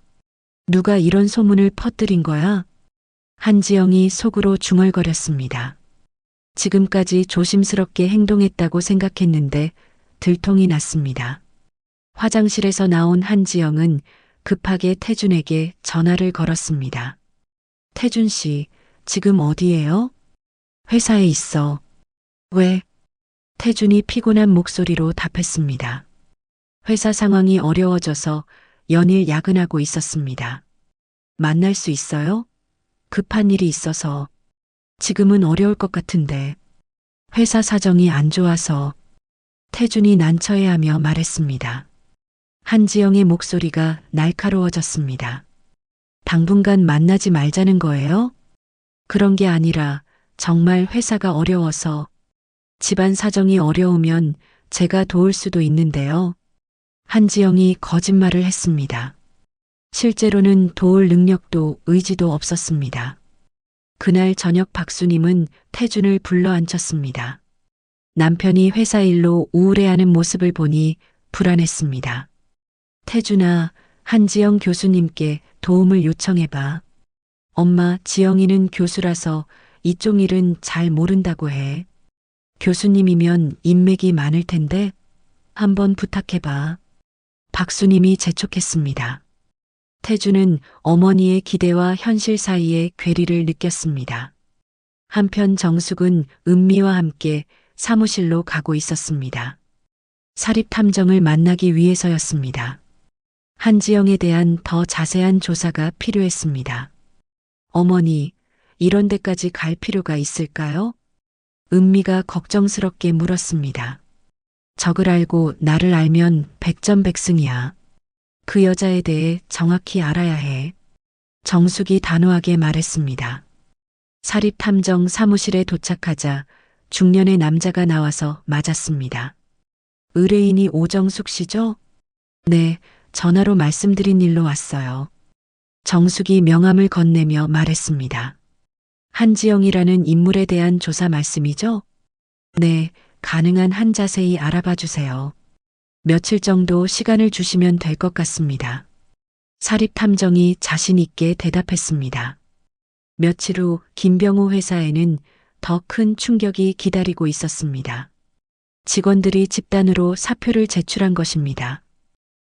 누가 이런 소문을 퍼뜨린 거야? 한지영이 속으로 중얼거렸습니다. 지금까지 조심스럽게 행동했다고 생각했는데 들통이 났습니다. 화장실에서 나온 한지영은 급하게 태준에게 전화를 걸었습니다. 태준 씨, 지금 어디예요? 회사에 있어. 왜? 태준이 피곤한 목소리로 답했습니다. 회사 상황이 어려워져서 연일 야근하고 있었습니다. 만날 수 있어요? 급한 일이 있어서. 지금은 어려울 것 같은데. 회사 사정이 안 좋아서. 태준이 난처해하며 말했습니다. 한지영의 목소리가 날카로워졌습니다. 당분간 만나지 말자는 거예요? 그런 게 아니라 정말 회사가 어려워서. 집안 사정이 어려우면 제가 도울 수도 있는데요. 한지영이 거짓말을 했습니다. 실제로는 도울 능력도 의지도 없었습니다. 그날 저녁 박수님은 태준을 불러 앉혔습니다. 남편이 회사 일로 우울해하는 모습을 보니 불안했습니다. 태준아, 한지영 교수님께 도움을 요청해봐. 엄마, 지영이는 교수라서 이쪽 일은 잘 모른다고 해. 교수님이면 인맥이 많을 텐데 한번 부탁해봐. 박수님이 재촉했습니다. 태준은 어머니의 기대와 현실 사이의 괴리를 느꼈습니다. 한편 정숙은 은미와 함께 사무실로 가고 있었습니다. 사립탐정을 만나기 위해서였습니다. 한지영에 대한 더 자세한 조사가 필요했습니다. 어머니, 이런 데까지 갈 필요가 있을까요? 은미가 걱정스럽게 물었습니다. 적을 알고 나를 알면 백전백승이야. 그 여자에 대해 정확히 알아야 해. 정숙이 단호하게 말했습니다. 사립탐정 사무실에 도착하자 중년의 남자가 나와서 맞았습니다. 의뢰인이 오정숙 씨죠? 네, 전화로 말씀드린 일로 왔어요. 정숙이 명함을 건네며 말했습니다. 한지영이라는 인물에 대한 조사 말씀이죠? 네, 가능한 한 자세히 알아봐 주세요. 며칠 정도 시간을 주시면 될 것 같습니다. 사립탐정이 자신 있게 대답했습니다. 며칠 후 김병호 회사에는 더 큰 충격이 기다리고 있었습니다. 직원들이 집단으로 사표를 제출한 것입니다.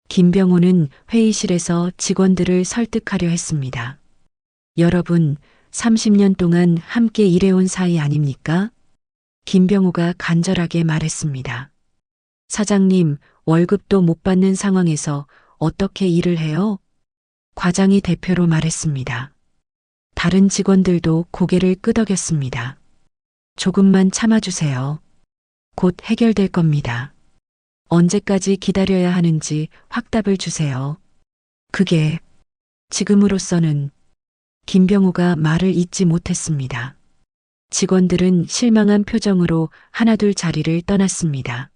김병호는 회의실에서 직원들을 설득하려 했습니다. 여러분, 30년 동안 함께 일해온 사이 아닙니까? 김병호가 간절하게 말했습니다. 사장님, 월급도 못 받는 상황에서 어떻게 일을 해요? 과장이 대표로 말했습니다. 다른 직원들도 고개를 끄덕였습니다. 조금만 참아주세요. 곧 해결될 겁니다. 언제까지 기다려야 하는지 확답을 주세요. 그게 지금으로서는. 김병호가 말을 잇지 못했습니다. 직원들은 실망한 표정으로 하나둘 자리를 떠났습니다.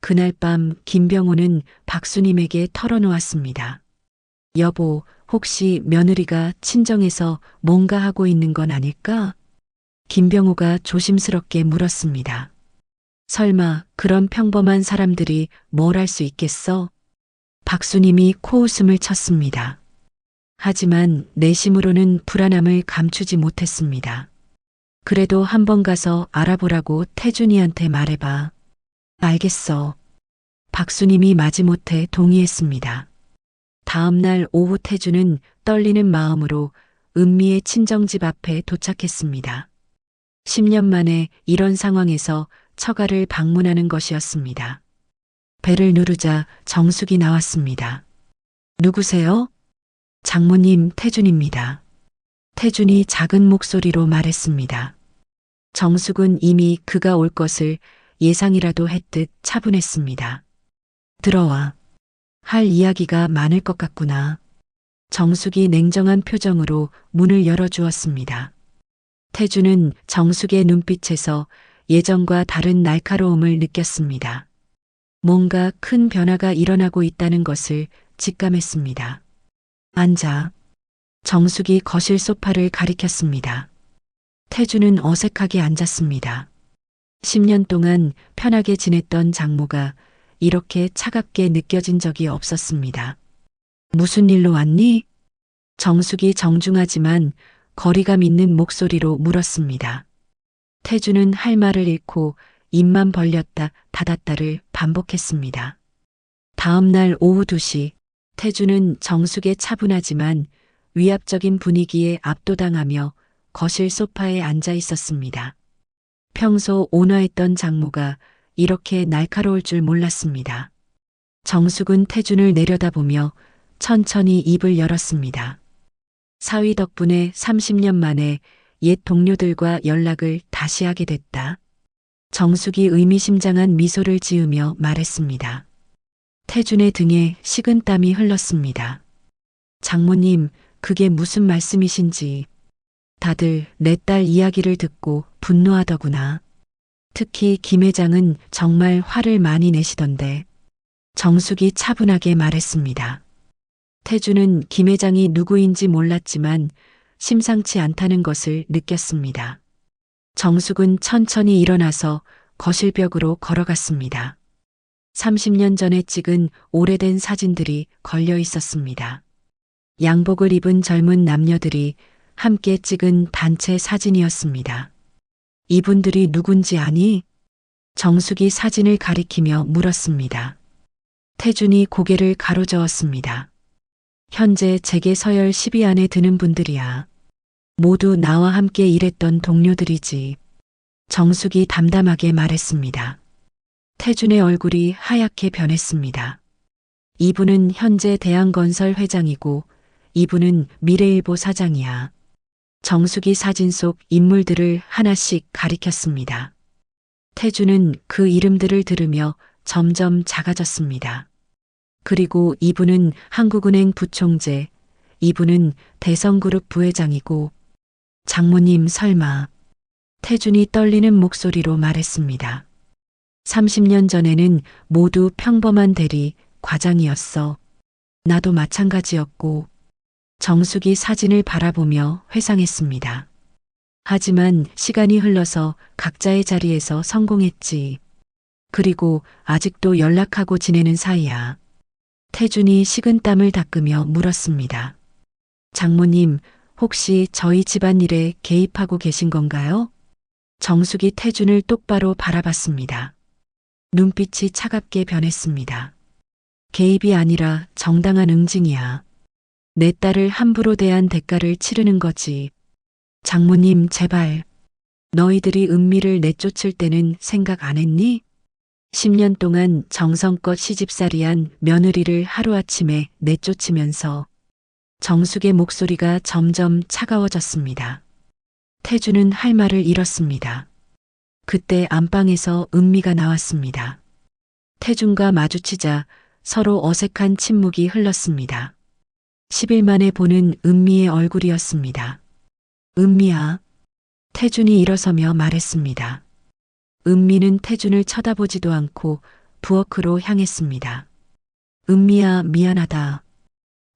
그날 밤 김병호는 박수님에게 털어놓았습니다. 여보, 혹시 며느리가 친정에서 뭔가 하고 있는 건 아닐까? 김병호가 조심스럽게 물었습니다. 설마 그런 평범한 사람들이 뭘 할 수 있겠어? 박수님이 코웃음을 쳤습니다. 하지만 내심으로는 불안함을 감추지 못했습니다. 그래도 한번 가서 알아보라고 태준이한테 말해봐. 알겠어. 박수님이 마지못해 동의했습니다. 다음 날 오후 태준은 떨리는 마음으로 은미의 친정집 앞에 도착했습니다. 10년 만에 이런 상황에서 처가를 방문하는 것이었습니다. 배를 누르자 정숙이 나왔습니다. 누구세요? 장모님 태준입니다. 태준이 작은 목소리로 말했습니다. 정숙은 이미 그가 올 것을 예상이라도 했듯 차분했습니다. 들어와. 할 이야기가 많을 것 같구나. 정숙이 냉정한 표정으로 문을 열어주었습니다. 태준은 정숙의 눈빛에서 예전과 다른 날카로움을 느꼈습니다. 뭔가 큰 변화가 일어나고 있다는 것을 직감했습니다. 앉아. 정숙이 거실 소파를 가리켰습니다. 태준은 어색하게 앉았습니다. 10년 동안 편하게 지냈던 장모가 이렇게 차갑게 느껴진 적이 없었습니다. 무슨 일로 왔니? 정숙이 정중하지만 거리감 있는 목소리로 물었습니다. 태준은 할 말을 잃고 입만 벌렸다 닫았다를 반복했습니다. 다음 날 오후 2시, 태준은 정숙의 차분하지만 위압적인 분위기에 압도당하며 거실 소파에 앉아 있었습니다. 평소 온화했던 장모가 이렇게 날카로울 줄 몰랐습니다. 정숙은 태준을 내려다보며 천천히 입을 열었습니다. 사위 덕분에 30년 만에 옛 동료들과 연락을 다시 하게 됐다. 정숙이 의미심장한 미소를 지으며 말했습니다. 태준의 등에 식은땀이 흘렀습니다. 장모님, 그게 무슨 말씀이신지. 다들 내 딸 이야기를 듣고 분노하더구나. 특히 김 회장은 정말 화를 많이 내시던데. 정숙이 차분하게 말했습니다. 태준은 김 회장이 누구인지 몰랐지만 심상치 않다는 것을 느꼈습니다. 정숙은 천천히 일어나서 거실벽으로 걸어갔습니다. 30년 전에 찍은 오래된 사진들이 걸려 있었습니다. 양복을 입은 젊은 남녀들이 함께 찍은 단체 사진이었습니다. 이분들이 누군지 아니? 정숙이 사진을 가리키며 물었습니다. 태준이 고개를 가로저었습니다. 현재 제게 서열 10위 안에 드는 분들이야. 모두 나와 함께 일했던 동료들이지. 정숙이 담담하게 말했습니다. 태준의 얼굴이 하얗게 변했습니다. 이분은 현재 대한건설 회장이고 이분은 미래일보 사장이야. 정숙이 사진 속 인물들을 하나씩 가리켰습니다. 태준은 그 이름들을 들으며 점점 작아졌습니다. 그리고 이분은 한국은행 부총재, 이분은 대성그룹 부회장이고, 장모님 설마. 태준이 떨리는 목소리로 말했습니다. 30년 전에는 모두 평범한 대리, 과장이었어. 나도 마찬가지였고, 정숙이 사진을 바라보며 회상했습니다. 하지만 시간이 흘러서 각자의 자리에서 성공했지. 그리고 아직도 연락하고 지내는 사이야. 태준이 식은땀을 닦으며 물었습니다. 장모님, 혹시 저희 집안일에 개입하고 계신 건가요? 정숙이 태준을 똑바로 바라봤습니다. 눈빛이 차갑게 변했습니다. 개입이 아니라 정당한 응징이야. 내 딸을 함부로 대한 대가를 치르는 거지. 장모님, 제발. 너희들이 은미를 내쫓을 때는 생각 안 했니? 10년 동안 정성껏 시집살이한 며느리를 하루아침에 내쫓으면서 정숙의 목소리가 점점 차가워졌습니다. 태준은 할 말을 잃었습니다. 그때 안방에서 은미가 나왔습니다. 태준과 마주치자 서로 어색한 침묵이 흘렀습니다. 10일 만에 보는 은미의 얼굴이었습니다. 은미야. 태준이 일어서며 말했습니다. 은미는 태준을 쳐다보지도 않고 부엌으로 향했습니다. 은미야, 미안하다.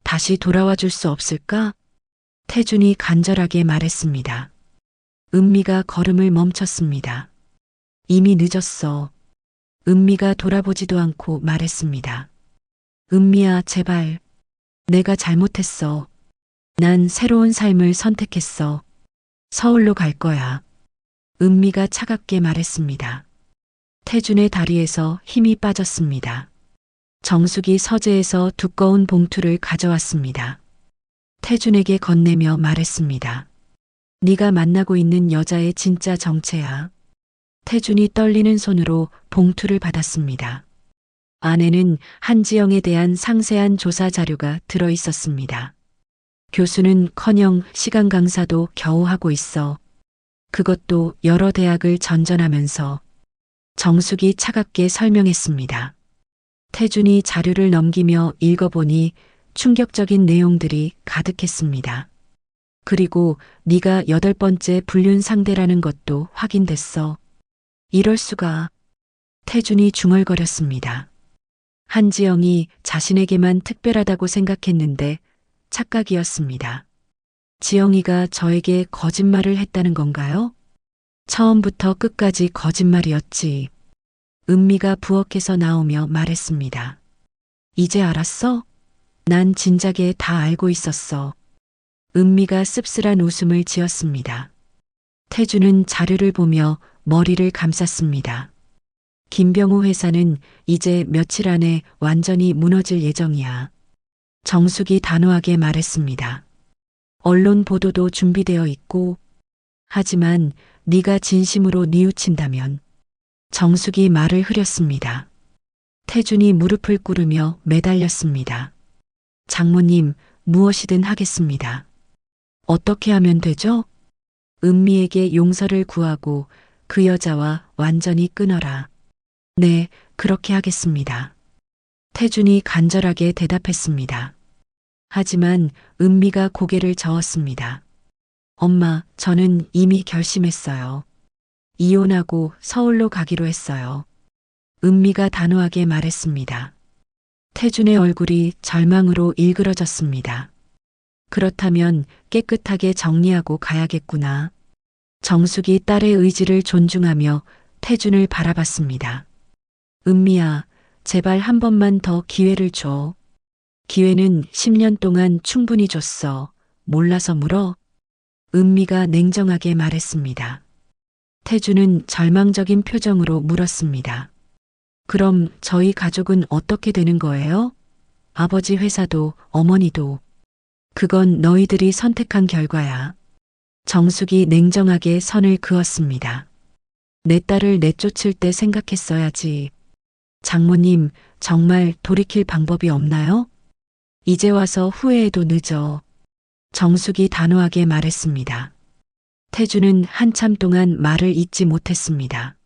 다시 돌아와 줄 수 없을까? 태준이 간절하게 말했습니다. 은미가 걸음을 멈췄습니다. 이미 늦었어. 은미가 돌아보지도 않고 말했습니다. 은미야, 제발. 내가 잘못했어. 난 새로운 삶을 선택했어. 서울로 갈 거야. 은미가 차갑게 말했습니다. 태준의 다리에서 힘이 빠졌습니다. 정숙이 서재에서 두꺼운 봉투를 가져왔습니다. 태준에게 건네며 말했습니다. 네가 만나고 있는 여자의 진짜 정체야. 태준이 떨리는 손으로 봉투를 받았습니다. 안에는 한지영에 대한 상세한 조사 자료가 들어 있었습니다. 교수는커녕 시간 강사도 겨우 하고 있어. 그것도 여러 대학을 전전하면서. 정숙이 차갑게 설명했습니다. 태준이 자료를 넘기며 읽어보니 충격적인 내용들이 가득했습니다. 그리고 네가 8번째 불륜 상대라는 것도 확인됐어. 이럴 수가. 태준이 중얼거렸습니다. 한지영이 자신에게만 특별하다고 생각했는데 착각이었습니다. 지영이가 저에게 거짓말을 했다는 건가요? 처음부터 끝까지 거짓말이었지. 은미가 부엌에서 나오며 말했습니다. 이제 알았어? 난 진작에 다 알고 있었어. 은미가 씁쓸한 웃음을 지었습니다. 태준은 자료를 보며 머리를 감쌌습니다. 김병호 회사는 이제 며칠 안에 완전히 무너질 예정이야. 정숙이 단호하게 말했습니다. 언론 보도도 준비되어 있고, 하지만 네가 진심으로 뉘우친다면. 정숙이 말을 흐렸습니다. 태준이 무릎을 꿇으며 매달렸습니다. 장모님, 무엇이든 하겠습니다. 어떻게 하면 되죠? 은미에게 용서를 구하고 그 여자와 완전히 끊어라. 네, 그렇게 하겠습니다. 태준이 간절하게 대답했습니다. 하지만 은미가 고개를 저었습니다. 엄마, 저는 이미 결심했어요. 이혼하고 서울로 가기로 했어요. 은미가 단호하게 말했습니다. 태준의 얼굴이 절망으로 일그러졌습니다. 그렇다면 깨끗하게 정리하고 가야겠구나. 정숙이 딸의 의지를 존중하며 태준을 바라봤습니다. 은미야, 제발 한 번만 더 기회를 줘. 기회는 10년 동안 충분히 줬어. 몰라서 물어? 은미가 냉정하게 말했습니다. 태준은 절망적인 표정으로 물었습니다. 그럼 저희 가족은 어떻게 되는 거예요? 아버지 회사도 어머니도. 그건 너희들이 선택한 결과야. 정숙이 냉정하게 선을 그었습니다. 내 딸을 내쫓을 때 생각했어야지. 장모님, 정말 돌이킬 방법이 없나요? 이제 와서 후회해도 늦어. 정숙이 단호하게 말했습니다. 태준은 한참 동안 말을 잇지 못했습니다.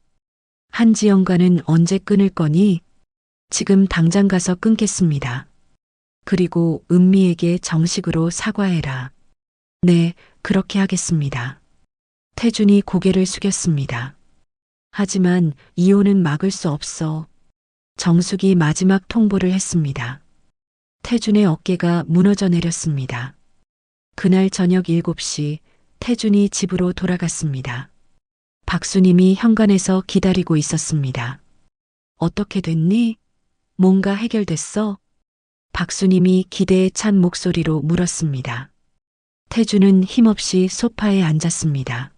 한지영과는 언제 끊을 거니? 지금 당장 가서 끊겠습니다. 그리고 은미에게 정식으로 사과해라. 네, 그렇게 하겠습니다. 태준이 고개를 숙였습니다. 하지만 이혼은 막을 수 없어. 정숙이 마지막 통보를 했습니다. 태준의 어깨가 무너져 내렸습니다. 그날 저녁 7시 태준이 집으로 돌아갔습니다. 박수님이 현관에서 기다리고 있었습니다. 어떻게 됐니? 뭔가 해결됐어? 박수님이 기대에 찬 목소리로 물었습니다. 태준은 힘없이 소파에 앉았습니다.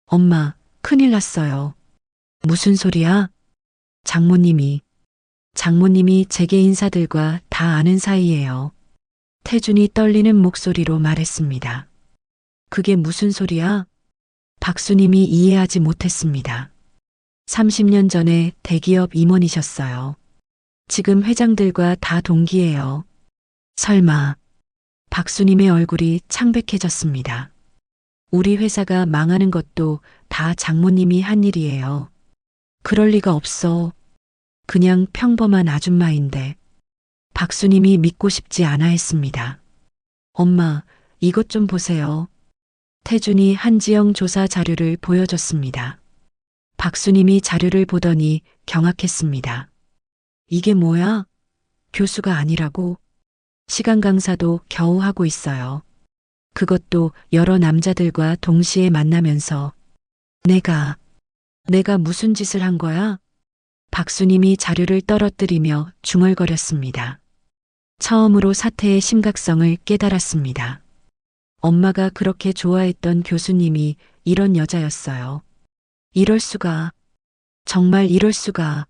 엄마, 큰일 났어요. 무슨 소리야? 장모님이 재계 인사들과 다 아는 사이예요. 태준이 떨리는 목소리로 말했습니다. 그게 무슨 소리야? 박수님이 이해하지 못했습니다. 30년 전에 대기업 임원이셨어요. 지금 회장들과 다 동기예요. 설마. 박수님의 얼굴이 창백해졌습니다. 우리 회사가 망하는 것도 다 장모님이 한 일이에요. 그럴 리가 없어. 그냥 평범한 아줌마인데. 박수님이 믿고 싶지 않아 했습니다. 엄마, 이것 좀 보세요. 태준이 한지영 조사 자료를 보여줬습니다. 박수님이 자료를 보더니 경악했습니다. 이게 뭐야? 교수가 아니라고? 시간 강사도 겨우 하고 있어요. 그것도 여러 남자들과 동시에 만나면서 내가 무슨 짓을 한 거야? 박수님이 자료를 떨어뜨리며 중얼거렸습니다. 처음으로 사태의 심각성을 깨달았습니다. 엄마가 그렇게 좋아했던 교수님이 이런 여자였어요. 이럴 수가, 정말 이럴 수가.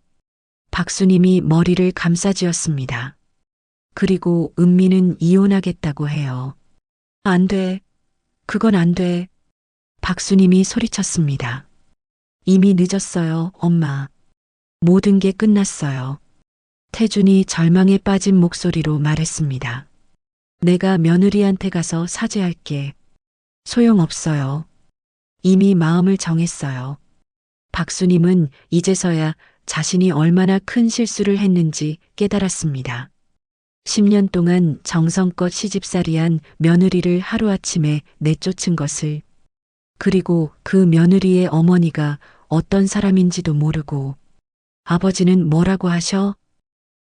박수님이 머리를 감싸쥐었습니다. 그리고 은미는 이혼하겠다고 해요. 안 돼. 그건 안 돼. 박수님이 소리쳤습니다. 이미 늦었어요, 엄마. 모든 게 끝났어요. 태준이 절망에 빠진 목소리로 말했습니다. 내가 며느리한테 가서 사죄할게. 소용없어요. 이미 마음을 정했어요. 박수님은 이제서야 자신이 얼마나 큰 실수를 했는지 깨달았습니다. 10년 동안 정성껏 시집살이한 며느리를 하루아침에 내쫓은 것을, 그리고 그 며느리의 어머니가 어떤 사람인지도 모르고, 아버지는 뭐라고 하셔?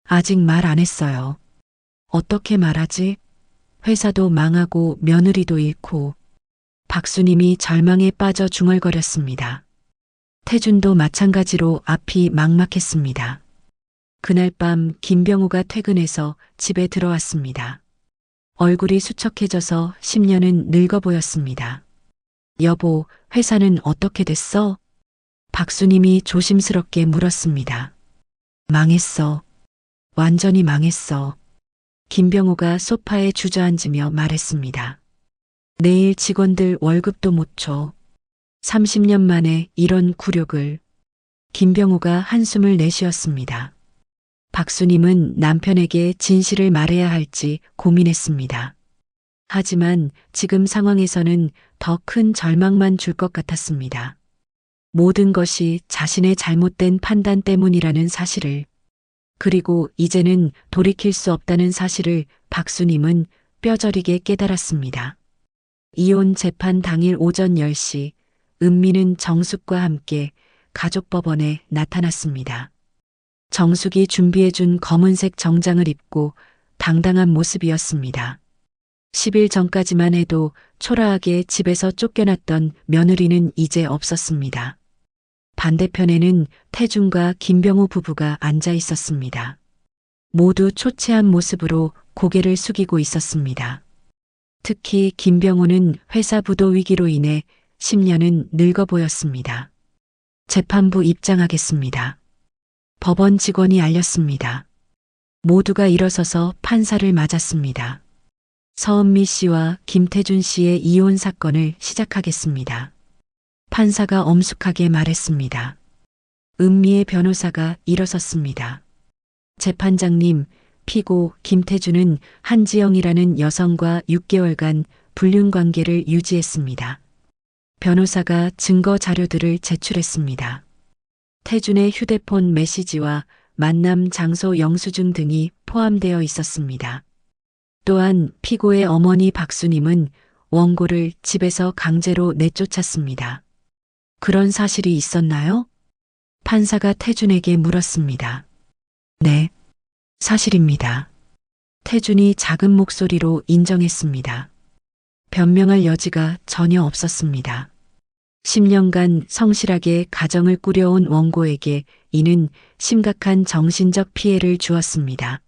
아직 말 안 했어요. 어떻게 말하지? 회사도 망하고 며느리도 잃고. 박수님이 절망에 빠져 중얼거렸습니다. 태준도 마찬가지로 앞이 막막했습니다. 그날 밤 김병우가 퇴근해서 집에 들어왔습니다. 얼굴이 수척해져서 10년은 늙어 보였습니다. 여보, 회사는 어떻게 됐어? 박수님이 조심스럽게 물었습니다. 망했어. 완전히 망했어. 김병우가 소파에 주저앉으며 말했습니다. 내일 직원들 월급도 못 줘. 30년 만에 이런 굴욕을. 김병우가 한숨을 내쉬었습니다. 박수님은 남편에게 진실을 말해야 할지 고민했습니다. 하지만 지금 상황에서는 더 큰 절망만 줄 것 같았습니다. 모든 것이 자신의 잘못된 판단 때문이라는 사실을, 그리고 이제는 돌이킬 수 없다는 사실을 박수님은 뼈저리게 깨달았습니다. 이혼 재판 당일 오전 10시, 은미는 정숙과 함께 가족법원에 나타났습니다. 정숙이 준비해준 검은색 정장을 입고 당당한 모습이었습니다. 10일 전까지만 해도 초라하게 집에서 쫓겨났던 며느리는 이제 없었습니다. 반대편에는 태준과 김병우 부부가 앉아 있었습니다. 모두 초췌한 모습으로 고개를 숙이고 있었습니다. 특히 김병우는 회사 부도 위기로 인해 10년은 늙어 보였습니다. 재판부 입장하겠습니다. 법원 직원이 알렸습니다. 모두가 일어서서 판사를 맞았습니다. 서은미 씨와 김태준 씨의 이혼 사건을 시작하겠습니다. 판사가 엄숙하게 말했습니다. 은미의 변호사가 일어섰습니다. 재판장님, 피고 김태준은 한지영이라는 여성과 6개월간 불륜 관계를 유지했습니다. 변호사가 증거 자료들을 제출했습니다. 태준의 휴대폰 메시지와 만남 장소 영수증 등이 포함되어 있었습니다. 또한 피고의 어머니 박수님은 원고를 집에서 강제로 내쫓았습니다. 그런 사실이 있었나요? 판사가 태준에게 물었습니다. 네, 사실입니다. 태준이 작은 목소리로 인정했습니다. 변명할 여지가 전혀 없었습니다. 10년간 성실하게 가정을 꾸려온 원고에게 이는 심각한 정신적 피해를 주었습니다.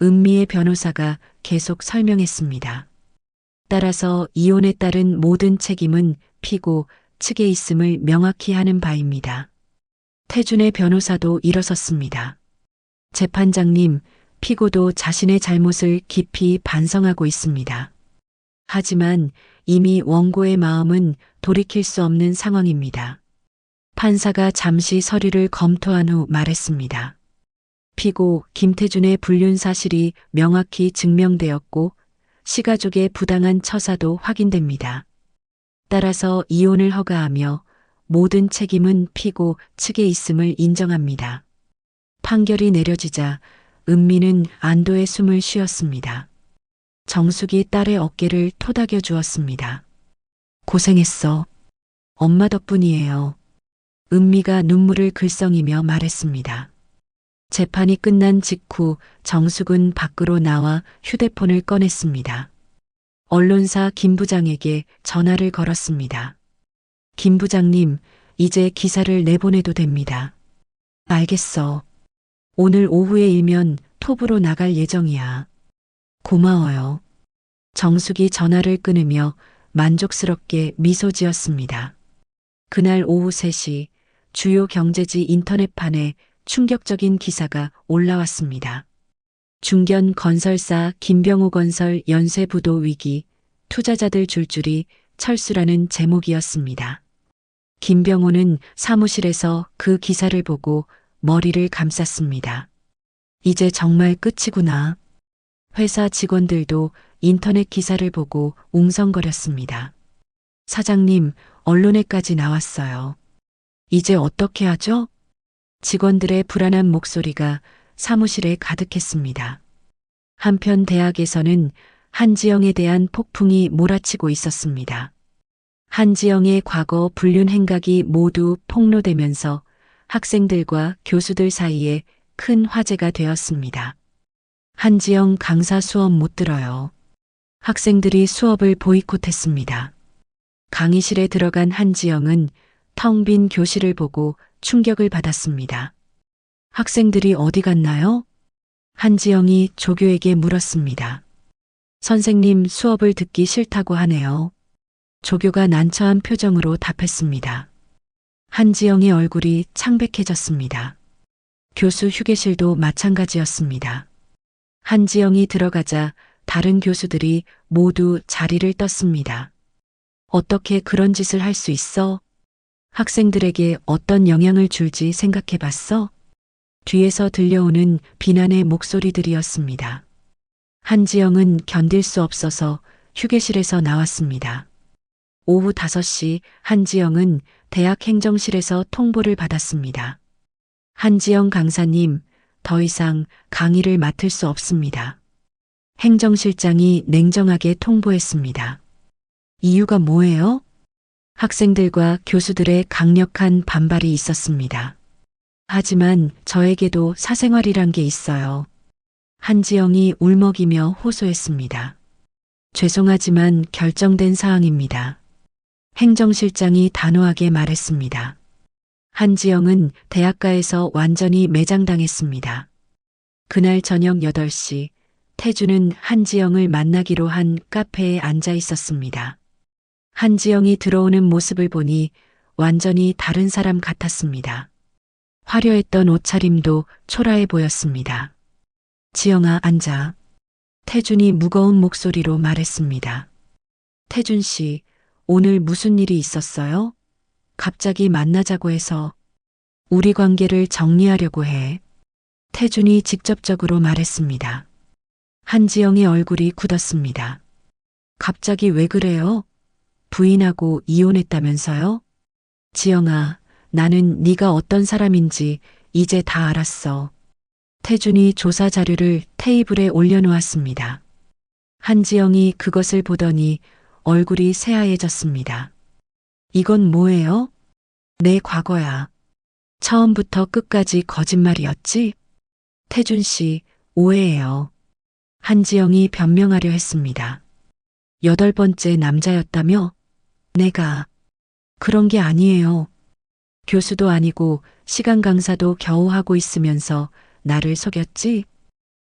은미의 변호사가 계속 설명했습니다. 따라서 이혼에 따른 모든 책임은 피고 측에 있음을 명확히 하는 바입니다. 태준의 변호사도 일어섰습니다. 재판장님, 피고도 자신의 잘못을 깊이 반성하고 있습니다. 하지만 이미 원고의 마음은 돌이킬 수 없는 상황입니다. 판사가 잠시 서류를 검토한 후 말했습니다. 피고 김태준의 불륜 사실이 명확히 증명되었고 시가족의 부당한 처사도 확인됩니다. 따라서 이혼을 허가하며 모든 책임은 피고 측에 있음을 인정합니다. 판결이 내려지자 은미는 안도의 숨을 쉬었습니다. 정숙이 딸의 어깨를 토닥여 주었습니다. 고생했어. 엄마 덕분이에요. 은미가 눈물을 글썽이며 말했습니다. 재판이 끝난 직후 정숙은 밖으로 나와 휴대폰을 꺼냈습니다. 언론사 김 부장에게 전화를 걸었습니다. 김 부장님, 이제 기사를 내보내도 됩니다. 알겠어. 오늘 오후에 일면 톱으로 나갈 예정이야. 고마워요. 정숙이 전화를 끊으며 만족스럽게 미소 지었습니다. 그날 오후 3시 주요 경제지 인터넷판에 충격적인 기사가 올라왔습니다. 중견 건설사 김병호 건설 연쇄부도 위기, 투자자들 줄줄이 철수라는 제목이었습니다. 김병호는 사무실에서 그 기사를 보고 머리를 감쌌습니다. 이제 정말 끝이구나. 회사 직원들도 인터넷 기사를 보고 웅성거렸습니다. 사장님, 언론에까지 나왔어요. 이제 어떻게 하죠? 직원들의 불안한 목소리가 사무실에 가득했습니다. 한편 대학에서는 한지영에 대한 폭풍이 몰아치고 있었습니다. 한지영의 과거 불륜 행각이 모두 폭로되면서 학생들과 교수들 사이에 큰 화제가 되었습니다. 한지영 강사 수업 못 들어요. 학생들이 수업을 보이콧했습니다. 강의실에 들어간 한지영은 텅 빈 교실을 보고 충격을 받았습니다. 학생들이 어디 갔나요? 한지영이 조교에게 물었습니다. 선생님, 수업을 듣기 싫다고 하네요. 조교가 난처한 표정으로 답했습니다. 한지영의 얼굴이 창백해졌습니다. 교수 휴게실도 마찬가지였습니다. 한지영이 들어가자 다른 교수들이 모두 자리를 떴습니다. 어떻게 그런 짓을 할 수 있어? 학생들에게 어떤 영향을 줄지 생각해 봤어? 뒤에서 들려오는 비난의 목소리들이었습니다. 한지영은 견딜 수 없어서 휴게실에서 나왔습니다. 오후 5시 한지영은 대학 행정실에서 통보를 받았습니다. 한지영 강사님, 더 이상 강의를 맡을 수 없습니다. 행정실장이 냉정하게 통보했습니다. 이유가 뭐예요? 학생들과 교수들의 강력한 반발이 있었습니다. 하지만 저에게도 사생활이란 게 있어요. 한지영이 울먹이며 호소했습니다. 죄송하지만 결정된 사항입니다. 행정실장이 단호하게 말했습니다. 한지영은 대학가에서 완전히 매장당했습니다. 그날 저녁 8시 태주는 한지영을 만나기로 한 카페에 앉아 있었습니다. 한지영이 들어오는 모습을 보니 완전히 다른 사람 같았습니다. 화려했던 옷차림도 초라해 보였습니다. 지영아, 앉아. 태준이 무거운 목소리로 말했습니다. 태준 씨, 오늘 무슨 일이 있었어요? 갑자기 만나자고 해서 우리 관계를 정리하려고 해. 태준이 직접적으로 말했습니다. 한지영의 얼굴이 굳었습니다. 갑자기 왜 그래요? 부인하고 이혼했다면서요? 지영아, 나는 네가 어떤 사람인지 이제 다 알았어. 태준이 조사 자료를 테이블에 올려놓았습니다. 한지영이 그것을 보더니 얼굴이 새하얘졌습니다. 이건 뭐예요? 내 과거야. 처음부터 끝까지 거짓말이었지? 태준 씨, 오해예요. 한지영이 변명하려 했습니다. 8번째 남자였다며? 내가 그런 게 아니에요. 교수도 아니고 시간 강사도 겨우 하고 있으면서 나를 속였지?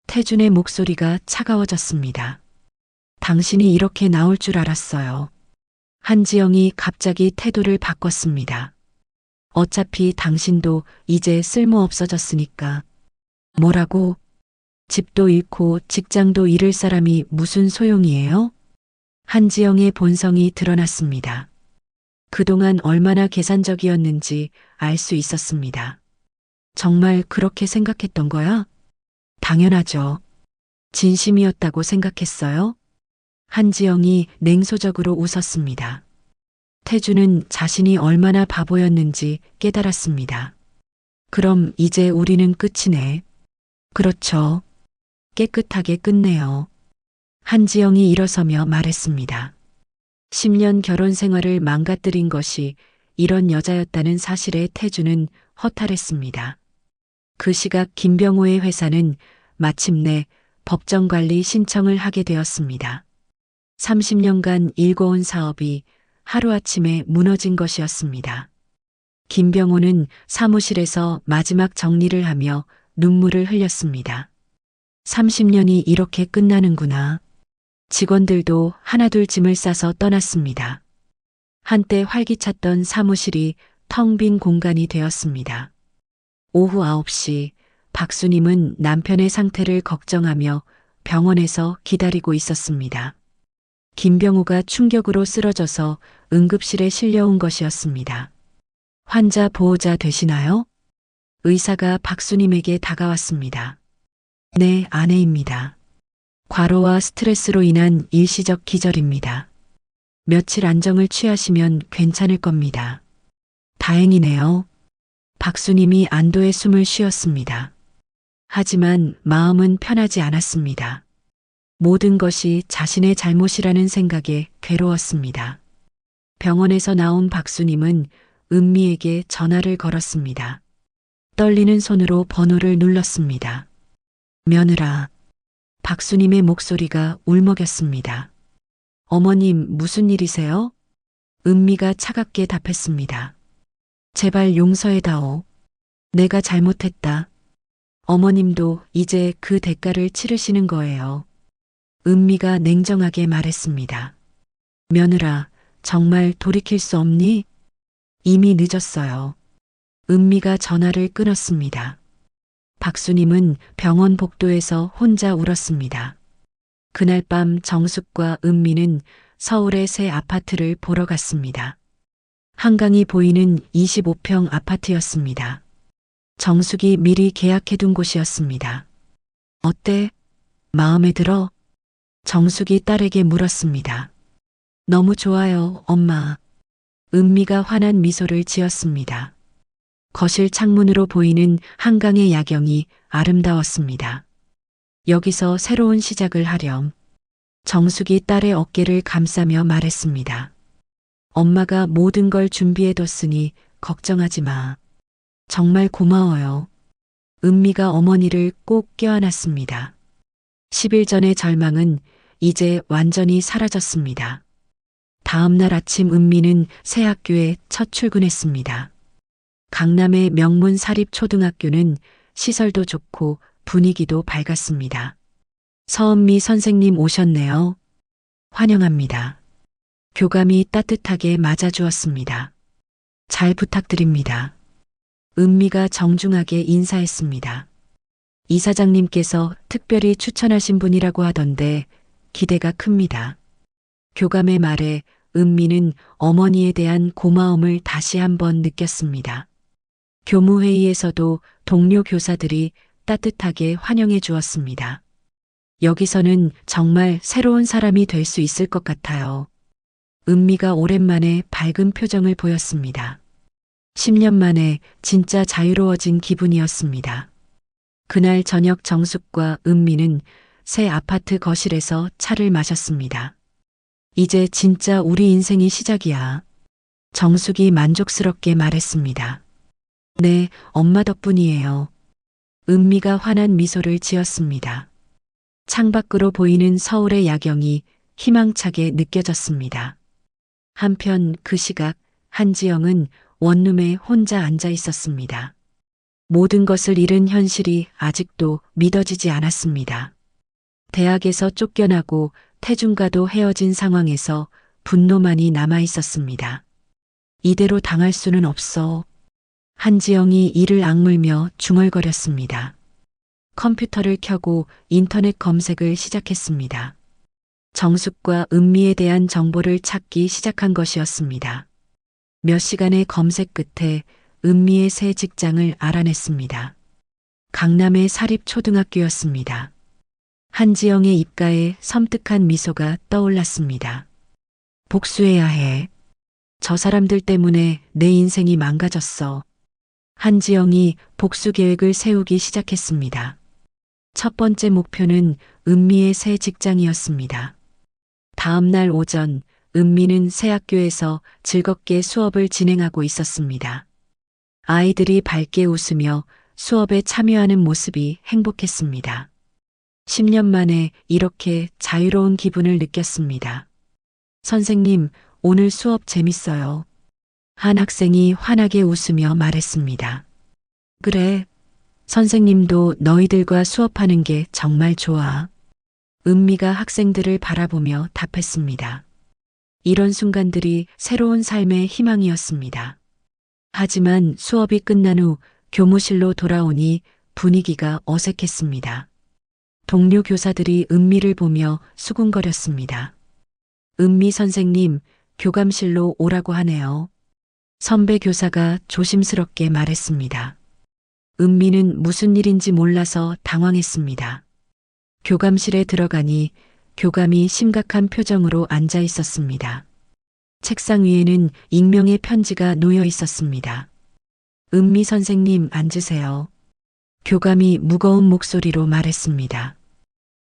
태준의 목소리가 차가워졌습니다. 당신이 이렇게 나올 줄 알았어요. 한지영이 갑자기 태도를 바꿨습니다. 어차피 당신도 이제 쓸모 없어졌으니까. 뭐라고? 집도 잃고 직장도 잃을 사람이 무슨 소용이에요? 한지영의 본성이 드러났습니다. 그동안 얼마나 계산적이었는지 알 수 있었습니다. 정말 그렇게 생각했던 거야? 당연하죠. 진심이었다고 생각했어요? 한지영이 냉소적으로 웃었습니다. 태주는 자신이 얼마나 바보였는지 깨달았습니다. 그럼 이제 우리는 끝이네. 그렇죠. 깨끗하게 끝내요. 한지영이 일어서며 말했습니다. 10년 결혼 생활을 망가뜨린 것이 이런 여자였다는 사실에 태주는 허탈했습니다. 그 시각 김병호의 회사는 마침내 법정관리 신청을 하게 되었습니다. 30년간 일궈온 사업이 하루아침에 무너진 것이었습니다. 김병호는 사무실에서 마지막 정리를 하며 눈물을 흘렸습니다. 30년이 이렇게 끝나는구나. 직원들도 하나둘 짐을 싸서 떠났습니다. 한때 활기찼던 사무실이 텅 빈 공간이 되었습니다. 오후 9시 박수님은 남편의 상태를 걱정하며 병원에서 기다리고 있었습니다. 김병호가 충격으로 쓰러져서 응급실에 실려온 것이었습니다. 환자 보호자 되시나요? 의사가 박수님에게 다가왔습니다. 네, 아내입니다. 과로와 스트레스로 인한 일시적 기절입니다. 며칠 안정을 취하시면 괜찮을 겁니다. 다행이네요. 박수님이 안도의 숨을 쉬었습니다. 하지만 마음은 편하지 않았습니다. 모든 것이 자신의 잘못이라는 생각에 괴로웠습니다. 병원에서 나온 박수님은 은미에게 전화를 걸었습니다. 떨리는 손으로 번호를 눌렀습니다. 며느라. 박수님의 목소리가 울먹였습니다. 어머님, 무슨 일이세요? 은미가 차갑게 답했습니다. 제발 용서해다오. 내가 잘못했다. 어머님도 이제 그 대가를 치르시는 거예요. 은미가 냉정하게 말했습니다. 며느라, 정말 돌이킬 수 없니? 이미 늦었어요. 은미가 전화를 끊었습니다. 박수님은 병원 복도에서 혼자 울었습니다. 그날 밤 정숙과 은미는 서울의 새 아파트를 보러 갔습니다. 한강이 보이는 25평 아파트였습니다. 정숙이 미리 계약해둔 곳이었습니다. 어때? 마음에 들어? 정숙이 딸에게 물었습니다. 너무 좋아요, 엄마. 은미가 환한 미소를 지었습니다. 거실 창문으로 보이는 한강의 야경이 아름다웠습니다. 여기서 새로운 시작을 하렴. 정숙이 딸의 어깨를 감싸며 말했습니다. 엄마가 모든 걸 준비해뒀으니 걱정하지 마. 정말 고마워요. 은미가 어머니를 꼭 껴안았습니다. 10일 전의 절망은 이제 완전히 사라졌습니다. 다음 날 아침 은미는 새 학교에 첫 출근했습니다. 강남의 명문 사립초등학교는 시설도 좋고 분위기도 밝았습니다. 서은미 선생님 오셨네요. 환영합니다. 교감이 따뜻하게 맞아주었습니다. 잘 부탁드립니다. 은미가 정중하게 인사했습니다. 이사장님께서 특별히 추천하신 분이라고 하던데 기대가 큽니다. 교감의 말에 은미는 어머니에 대한 고마움을 다시 한번 느꼈습니다. 교무회의에서도 동료 교사들이 따뜻하게 환영해 주었습니다. 여기서는 정말 새로운 사람이 될 수 있을 것 같아요. 은미가 오랜만에 밝은 표정을 보였습니다. 10년 만에 진짜 자유로워진 기분이었습니다. 그날 저녁 정숙과 은미는 새 아파트 거실에서 차를 마셨습니다. 이제 진짜 우리 인생이 시작이야. 정숙이 만족스럽게 말했습니다. 네, 엄마 덕분이에요. 은미가 환한 미소를 지었습니다. 창밖으로 보이는 서울의 야경이 희망차게 느껴졌습니다. 한편 그 시각 한지영은 원룸에 혼자 앉아 있었습니다. 모든 것을 잃은 현실이 아직도 믿어지지 않았습니다. 대학에서 쫓겨나고 태중과도 헤어진 상황에서 분노만이 남아 있었습니다. 이대로 당할 수는 없어. 한지영이 이를 악물며 중얼거렸습니다. 컴퓨터를 켜고 인터넷 검색을 시작했습니다. 정숙과 은미에 대한 정보를 찾기 시작한 것이었습니다. 몇 시간의 검색 끝에 은미의 새 직장을 알아냈습니다. 강남의 사립초등학교였습니다. 한지영의 입가에 섬뜩한 미소가 떠올랐습니다. 복수해야 해. 저 사람들 때문에 내 인생이 망가졌어. 한지영이 복수 계획을 세우기 시작했습니다. 첫 번째 목표는 은미의 새 직장이었습니다. 다음 날 오전, 은미는 새 학교에서 즐겁게 수업을 진행하고 있었습니다. 아이들이 밝게 웃으며 수업에 참여하는 모습이 행복했습니다. 10년 만에 이렇게 자유로운 기분을 느꼈습니다. 선생님, 오늘 수업 재밌어요. 한 학생이 환하게 웃으며 말했습니다. 그래. 선생님도 너희들과 수업하는 게 정말 좋아. 은미가 학생들을 바라보며 답했습니다. 이런 순간들이 새로운 삶의 희망이었습니다. 하지만 수업이 끝난 후 교무실로 돌아오니 분위기가 어색했습니다. 동료 교사들이 은미를 보며 수군거렸습니다. 은미 선생님, 교감실로 오라고 하네요. 선배 교사가 조심스럽게 말했습니다. 은미는 무슨 일인지 몰라서 당황했습니다. 교감실에 들어가니 교감이 심각한 표정으로 앉아 있었습니다. 책상 위에는 익명의 편지가 놓여 있었습니다. 은미 선생님 앉으세요. 교감이 무거운 목소리로 말했습니다.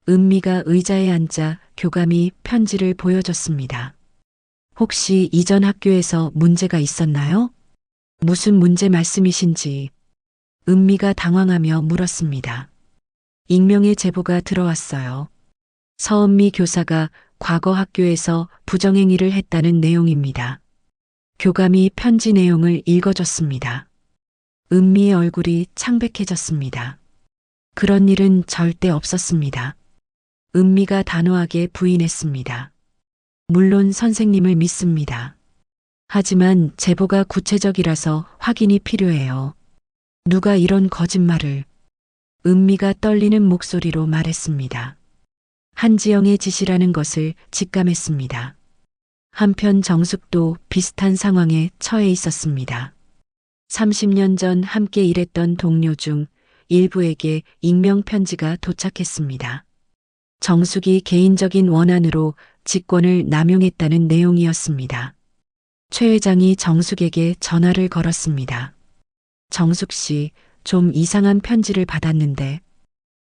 은미가 의자에 앉아 교감이 편지를 보여줬습니다. 혹시 이전 학교에서 문제가 있었나요? 무슨 문제 말씀이신지 은미가 당황하며 물었습니다. 익명의 제보가 들어왔어요. 서은미 교사가 과거 학교에서 부정행위를 했다는 내용입니다. 교감이 편지 내용을 읽어줬습니다. 은미의 얼굴이 창백해졌습니다. 그런 일은 절대 없었습니다. 은미가 단호하게 부인했습니다. 물론 선생님을 믿습니다. 하지만 제보가 구체적이라서 확인이 필요해요. 누가 이런 거짓말을? 은미가 떨리는 목소리로 말했습니다. 한지영의 짓이라는 것을 직감했습니다. 한편 정숙도 비슷한 상황에 처해 있었습니다. 30년 전 함께 일했던 동료 중 일부에게 익명 편지가 도착했습니다. 정숙이 개인적인 원한으로 직권을 남용했다는 내용이었습니다. 최 회장이 정숙에게 전화를 걸었습니다. 정숙 씨, 좀 이상한 편지를 받았는데.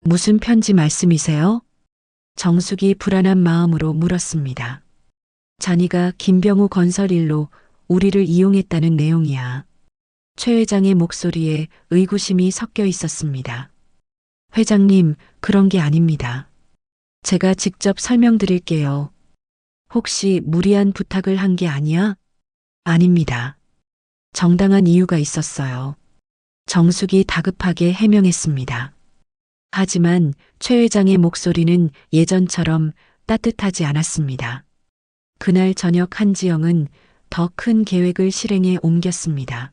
무슨 편지 말씀이세요? 정숙이 불안한 마음으로 물었습니다. 자니가 김병우 건설 일로 우리를 이용했다는 내용이야. 최 회장의 목소리에 의구심이 섞여 있었습니다. 회장님, 그런 게 아닙니다. 제가 직접 설명드릴게요. 혹시 무리한 부탁을 한 게 아니야? 아닙니다. 정당한 이유가 있었어요. 정숙이 다급하게 해명했습니다. 하지만 최 회장의 목소리는 예전처럼 따뜻하지 않았습니다. 그날 저녁 한지영은 더 큰 계획을 실행에 옮겼습니다.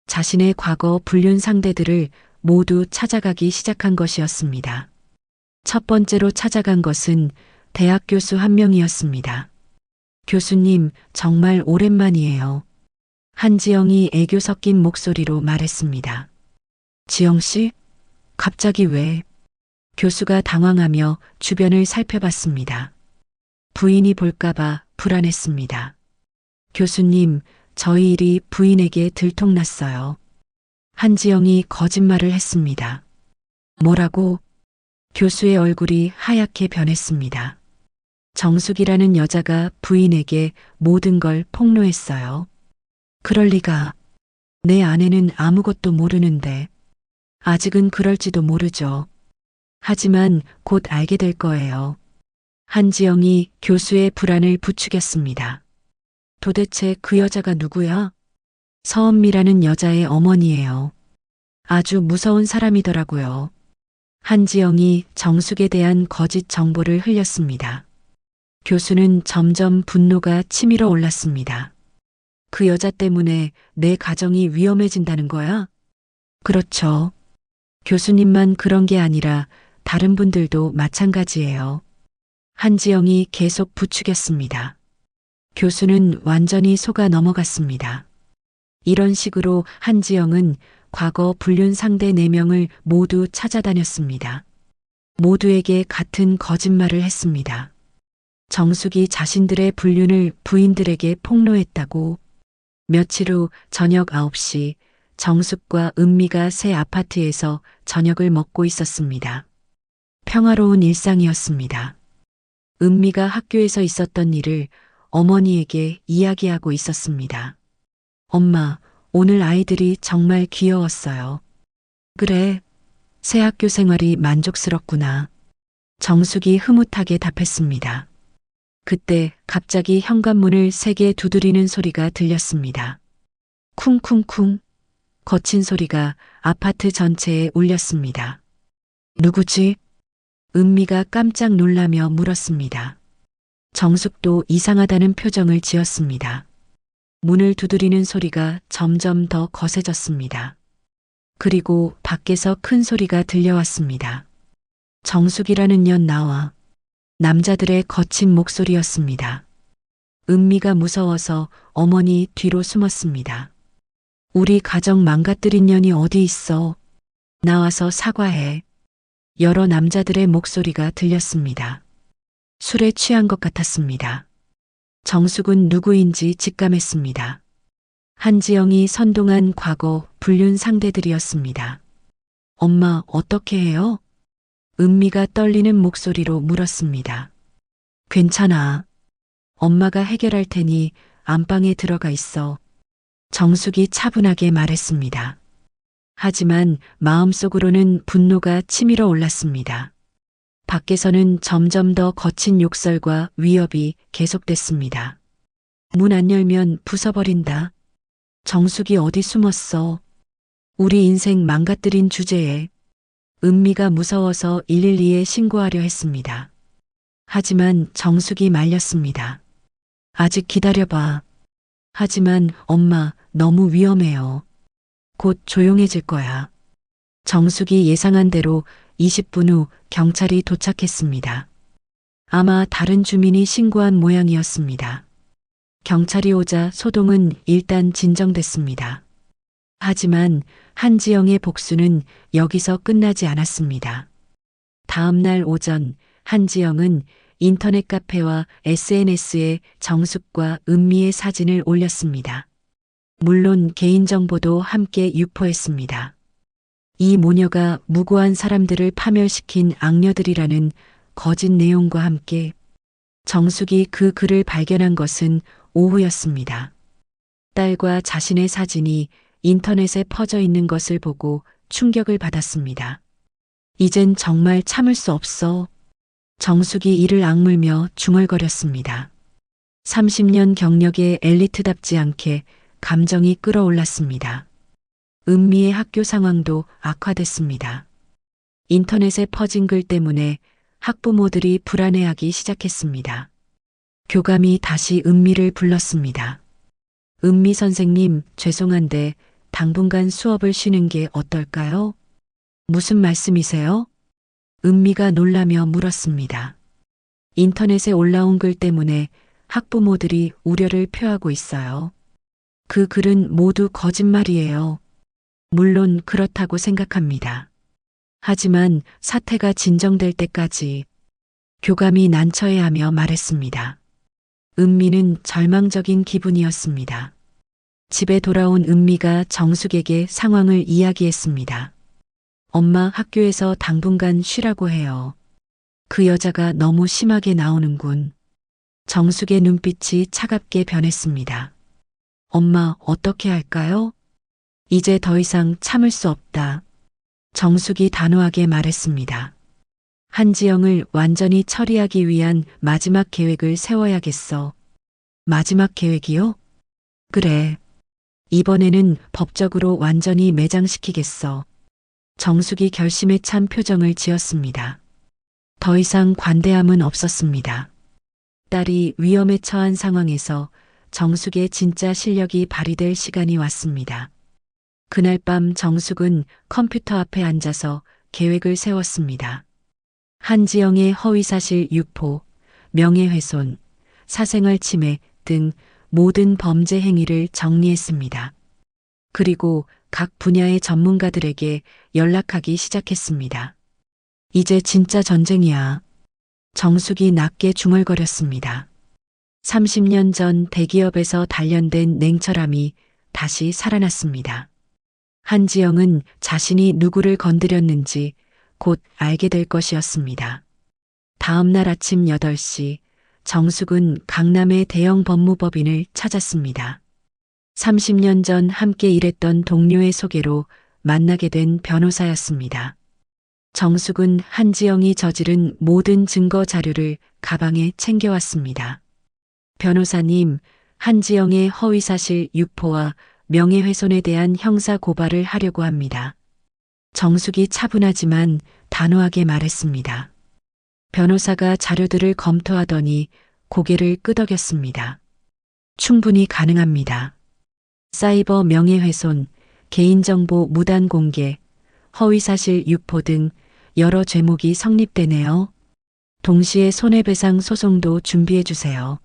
자신의 과거 불륜 상대들을 모두 찾아가기 시작한 것이었습니다. 첫 번째로 찾아간 것은 대학 교수 한 명이었습니다. 교수님, 정말 오랜만이에요. 한지영이 애교 섞인 목소리로 말했습니다. 지영 씨? 갑자기 왜? 교수가 당황하며 주변을 살펴봤습니다. 부인이 볼까봐 불안했습니다. 교수님, 저희 일이 부인에게 들통났어요. 한지영이 거짓말을 했습니다. 뭐라고? 교수의 얼굴이 하얗게 변했습니다. 정숙이라는 여자가 부인에게 모든 걸 폭로했어요. 그럴 리가. 내 아내는 아무것도 모르는데. 아직은 그럴지도 모르죠. 하지만 곧 알게 될 거예요. 한지영이 교수의 불안을 부추겼습니다. 도대체 그 여자가 누구야? 서은미라는 여자의 어머니예요. 아주 무서운 사람이더라고요. 한지영이 정숙에 대한 거짓 정보를 흘렸습니다. 교수는 점점 분노가 치밀어 올랐습니다. 그 여자 때문에 내 가정이 위험해진다는 거야? 그렇죠. 교수님만 그런 게 아니라 다른 분들도 마찬가지예요. 한지영이 계속 부추겼습니다. 교수는 완전히 속아 넘어갔습니다. 이런 식으로 한지영은 과거 불륜 상대 4명을 모두 찾아다녔습니다. 모두에게 같은 거짓말을 했습니다. 정숙이 자신들의 불륜을 부인들에게 폭로했다고. 며칠 후 저녁 9시 정숙과 은미가 새 아파트에서 저녁을 먹고 있었습니다. 평화로운 일상이었습니다. 은미가 학교에서 있었던 일을 어머니에게 이야기하고 있었습니다. 엄마, 오늘 아이들이 정말 귀여웠어요. 그래, 새 학교 생활이 만족스럽구나. 정숙이 흐뭇하게 답했습니다. 그때 갑자기 현관문을 세게 두드리는 소리가 들렸습니다. 쿵쿵쿵. 거친 소리가 아파트 전체에 울렸습니다. 누구지? 은미가 깜짝 놀라며 물었습니다. 정숙도 이상하다는 표정을 지었습니다. 문을 두드리는 소리가 점점 더 거세졌습니다. 그리고 밖에서 큰 소리가 들려왔습니다. 정숙이라는 년 나와. 남자들의 거친 목소리였습니다. 은미가 무서워서 어머니 뒤로 숨었습니다. 우리 가정 망가뜨린 년이 어디 있어? 나와서 사과해. 여러 남자들의 목소리가 들렸습니다. 술에 취한 것 같았습니다. 정숙은 누구인지 직감했습니다. 한지영이 선동한 과거 불륜 상대들이었습니다. 엄마, 어떻게 해요? 은미가 떨리는 목소리로 물었습니다. 괜찮아. 엄마가 해결할 테니 안방에 들어가 있어. 정숙이 차분하게 말했습니다. 하지만 마음속으로는 분노가 치밀어 올랐습니다. 밖에서는 점점 더 거친 욕설과 위협이 계속됐습니다. 문 안 열면 부숴버린다. 정숙이 어디 숨었어? 우리 인생 망가뜨린 주제에. 은미가 무서워서 112에 신고하려 했습니다. 하지만 정숙이 말렸습니다. 아직 기다려봐. 하지만 엄마, 너무 위험해요. 곧 조용해질 거야. 정숙이 예상한 대로 20분 후 경찰이 도착했습니다. 아마 다른 주민이 신고한 모양이었습니다. 경찰이 오자 소동은 일단 진정됐습니다. 하지만 한지영의 복수는 여기서 끝나지 않았습니다. 다음 날 오전 한지영은 인터넷 카페와 SNS에 정숙과 은미의 사진을 올렸습니다. 물론 개인정보도 함께 유포했습니다. 이 모녀가 무고한 사람들을 파멸시킨 악녀들이라는 거짓 내용과 함께 정숙이 그 글을 발견한 것은 오후였습니다. 딸과 자신의 사진이 인터넷에 퍼져 있는 것을 보고 충격을 받았습니다. 이젠 정말 참을 수 없어. 정숙이 이를 악물며 중얼거렸습니다. 30년 경력의 엘리트답지 않게 감정이 끌어올랐습니다. 은미의 학교 상황도 악화됐습니다. 인터넷에 퍼진 글 때문에 학부모들이 불안해하기 시작했습니다. 교감이 다시 은미를 불렀습니다. 은미 선생님, 죄송한데 당분간 수업을 쉬는 게 어떨까요? 무슨 말씀이세요? 은미가 놀라며 물었습니다. 인터넷에 올라온 글 때문에 학부모들이 우려를 표하고 있어요. 그 글은 모두 거짓말이에요. 물론 그렇다고 생각합니다. 하지만 사태가 진정될 때까지 교감이 난처해하며 말했습니다. 은미는 절망적인 기분이었습니다. 집에 돌아온 은미가 정숙에게 상황을 이야기했습니다. 엄마, 학교에서 당분간 쉬라고 해요. 그 여자가 너무 심하게 나오는군. 정숙의 눈빛이 차갑게 변했습니다. 엄마, 어떻게 할까요? 이제 더 이상 참을 수 없다. 정숙이 단호하게 말했습니다. 한지영을 완전히 처리하기 위한 마지막 계획을 세워야겠어. 마지막 계획이요? 그래. 이번에는 법적으로 완전히 매장시키겠어. 정숙이 결심에 찬 표정을 지었습니다. 더 이상 관대함은 없었습니다. 딸이 위험에 처한 상황에서 정숙의 진짜 실력이 발휘될 시간이 왔습니다. 그날 밤 정숙은 컴퓨터 앞에 앉아서 계획을 세웠습니다. 한지영의 허위사실 유포, 명예훼손, 사생활 침해 등 모든 범죄 행위를 정리했습니다. 그리고 각 분야의 전문가들에게 연락하기 시작했습니다. 이제 진짜 전쟁이야. 정숙이 낮게 중얼거렸습니다. 30년 전 대기업에서 단련된 냉철함이 다시 살아났습니다. 한지영은 자신이 누구를 건드렸는지 곧 알게 될 것이었습니다. 다음 날 아침 8시 정숙은 강남의 대형 법무법인을 찾았습니다. 30년 전 함께 일했던 동료의 소개로 만나게 된 변호사였습니다. 정숙은 한지영이 저지른 모든 증거 자료를 가방에 챙겨왔습니다. 변호사님, 한지영의 허위사실 유포와 명예훼손에 대한 형사 고발을 하려고 합니다. 정숙이 차분하지만 단호하게 말했습니다. 변호사가 자료들을 검토하더니 고개를 끄덕였습니다. 충분히 가능합니다. 사이버 명예훼손, 개인정보 무단 공개, 허위사실 유포 등 여러 죄목이 성립되네요. 동시에 손해배상 소송도 준비해 주세요.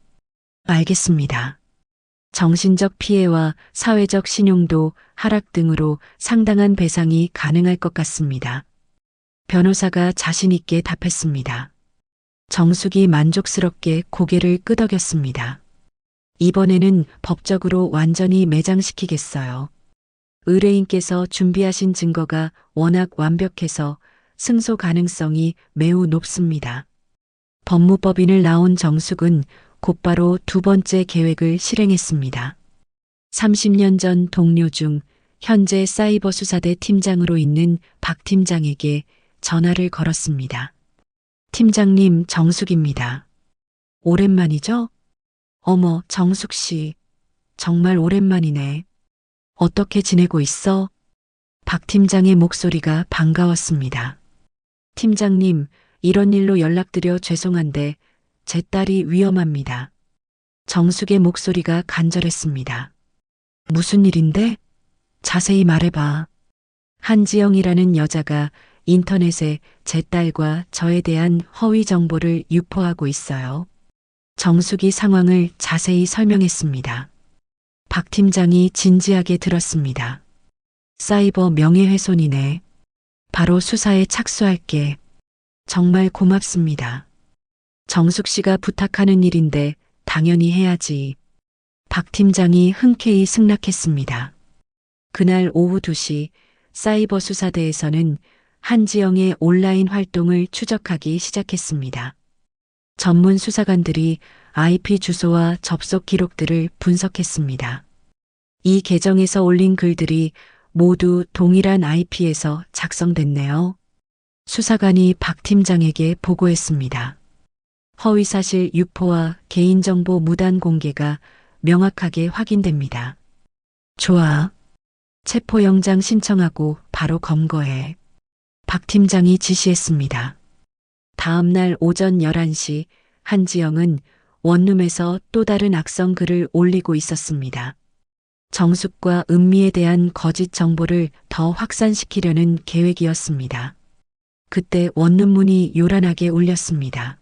알겠습니다. 정신적 피해와 사회적 신용도 하락 등으로 상당한 배상이 가능할 것 같습니다. 변호사가 자신 있게 답했습니다. 정숙이 만족스럽게 고개를 끄덕였습니다. 이번에는 법적으로 완전히 매장시키겠어요. 의뢰인께서 준비하신 증거가 워낙 완벽해서 승소 가능성이 매우 높습니다. 법무법인을 나온 정숙은 곧바로 두 번째 계획을 실행했습니다. 30년 전 동료 중 현재 사이버 수사대 팀장으로 있는 박 팀장에게 전화를 걸었습니다. 팀장님, 정숙입니다. 오랜만이죠? 어머, 정숙 씨. 정말 오랜만이네. 어떻게 지내고 있어? 박 팀장의 목소리가 반가웠습니다. 팀장님, 이런 일로 연락드려 죄송한데 제 딸이 위험합니다. 정숙의 목소리가 간절했습니다. 무슨 일인데? 자세히 말해봐. 한지영이라는 여자가 인터넷에 제 딸과 저에 대한 허위 정보를 유포하고 있어요. 정숙이 상황을 자세히 설명했습니다. 박 팀장이 진지하게 들었습니다. 사이버 명예훼손이네. 바로 수사에 착수할게. 정말 고맙습니다. 정숙 씨가 부탁하는 일인데 당연히 해야지. 박 팀장이 흔쾌히 승낙했습니다. 그날 오후 2시 사이버 수사대에서는 한지영의 온라인 활동을 추적하기 시작했습니다. 전문 수사관들이 IP 주소와 접속 기록들을 분석했습니다. 이 계정에서 올린 글들이 모두 동일한 IP에서 작성됐네요. 수사관이 박 팀장에게 보고했습니다. 허위사실 유포와 개인정보 무단 공개가 명확하게 확인됩니다. 좋아. 체포영장 신청하고 바로 검거해. 박 팀장이 지시했습니다. 다음 날 오전 11시 한지영은 원룸에서 또 다른 악성 글을 올리고 있었습니다. 정숙과 은미에 대한 거짓 정보를 더 확산시키려는 계획이었습니다. 그때 원룸 문이 요란하게 울렸습니다.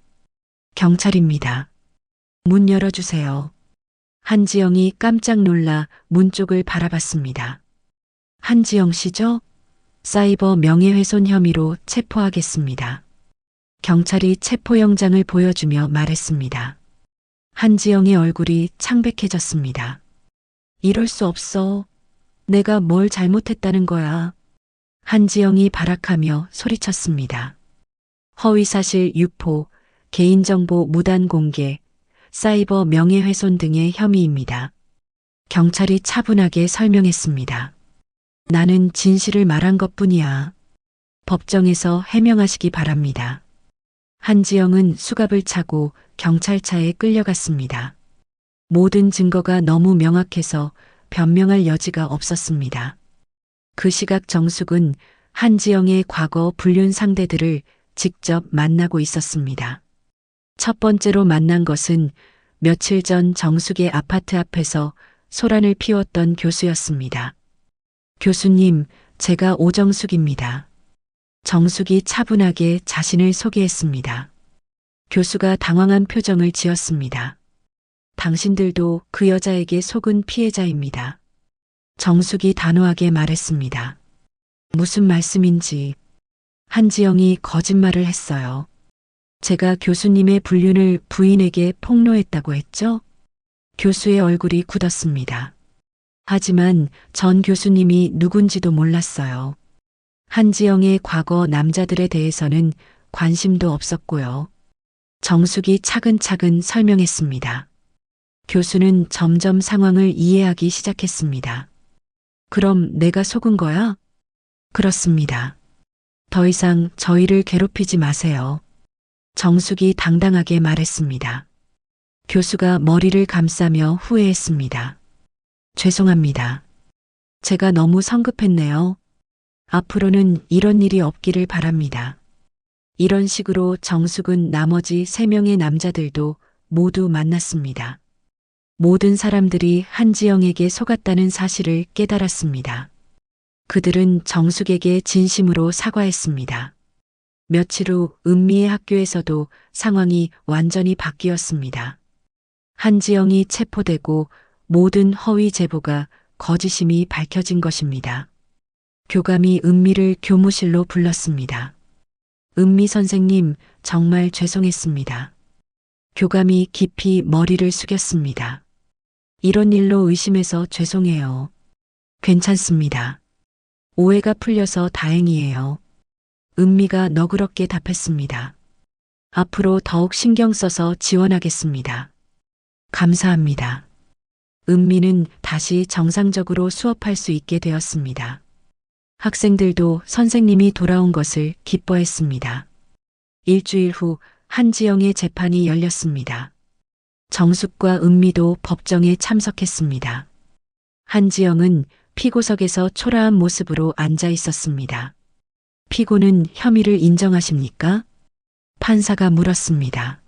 경찰입니다. 문 열어주세요. 한지영이 깜짝 놀라 문 쪽을 바라봤습니다. 한지영 씨죠? 사이버 명예훼손 혐의로 체포하겠습니다. 경찰이 체포영장을 보여주며 말했습니다. 한지영의 얼굴이 창백해졌습니다. 이럴 수 없어. 내가 뭘 잘못했다는 거야. 한지영이 발악하며 소리쳤습니다. 허위사실 유포, 개인정보 무단 공개, 사이버 명예훼손 등의 혐의입니다. 경찰이 차분하게 설명했습니다. 나는 진실을 말한 것뿐이야. 법정에서 해명하시기 바랍니다. 한지영은 수갑을 차고 경찰차에 끌려갔습니다. 모든 증거가 너무 명확해서 변명할 여지가 없었습니다. 그 시각 정숙은 한지영의 과거 불륜 상대들을 직접 만나고 있었습니다. 첫 번째로 만난 것은 며칠 전 정숙의 아파트 앞에서 소란을 피웠던 교수였습니다. 교수님, 제가 오정숙입니다. 정숙이 차분하게 자신을 소개했습니다. 교수가 당황한 표정을 지었습니다. 당신들도 그 여자에게 속은 피해자입니다. 정숙이 단호하게 말했습니다. 무슨 말씀인지. 한지영이 거짓말을 했어요. 제가 교수님의 불륜을 부인에게 폭로했다고 했죠? 교수의 얼굴이 굳었습니다. 하지만 전 교수님이 누군지도 몰랐어요. 한지영의 과거 남자들에 대해서는 관심도 없었고요. 정숙이 차근차근 설명했습니다. 교수는 점점 상황을 이해하기 시작했습니다. 그럼 내가 속은 거야? 그렇습니다. 더 이상 저희를 괴롭히지 마세요. 정숙이 당당하게 말했습니다. 교수가 머리를 감싸며 후회했습니다. 죄송합니다. 제가 너무 성급했네요. 앞으로는 이런 일이 없기를 바랍니다. 이런 식으로 정숙은 나머지 3명의 남자들도 모두 만났습니다. 모든 사람들이 한지영에게 속았다는 사실을 깨달았습니다. 그들은 정숙에게 진심으로 사과했습니다. 며칠 후 은미의 학교에서도 상황이 완전히 바뀌었습니다. 한지영이 체포되고 모든 허위 제보가 거짓임이 밝혀진 것입니다. 교감이 은미를 교무실로 불렀습니다. 은미 선생님, 정말 죄송했습니다. 교감이 깊이 머리를 숙였습니다. 이런 일로 의심해서 죄송해요. 괜찮습니다. 오해가 풀려서 다행이에요. 은미가 너그럽게 답했습니다. 앞으로 더욱 신경 써서 지원하겠습니다. 감사합니다. 은미는 다시 정상적으로 수업할 수 있게 되었습니다. 학생들도 선생님이 돌아온 것을 기뻐했습니다. 일주일 후 한지영의 재판이 열렸습니다. 정숙과 은미도 법정에 참석했습니다. 한지영은 피고석에서 초라한 모습으로 앉아 있었습니다. 피고는 혐의를 인정하십니까? 판사가 물었습니다.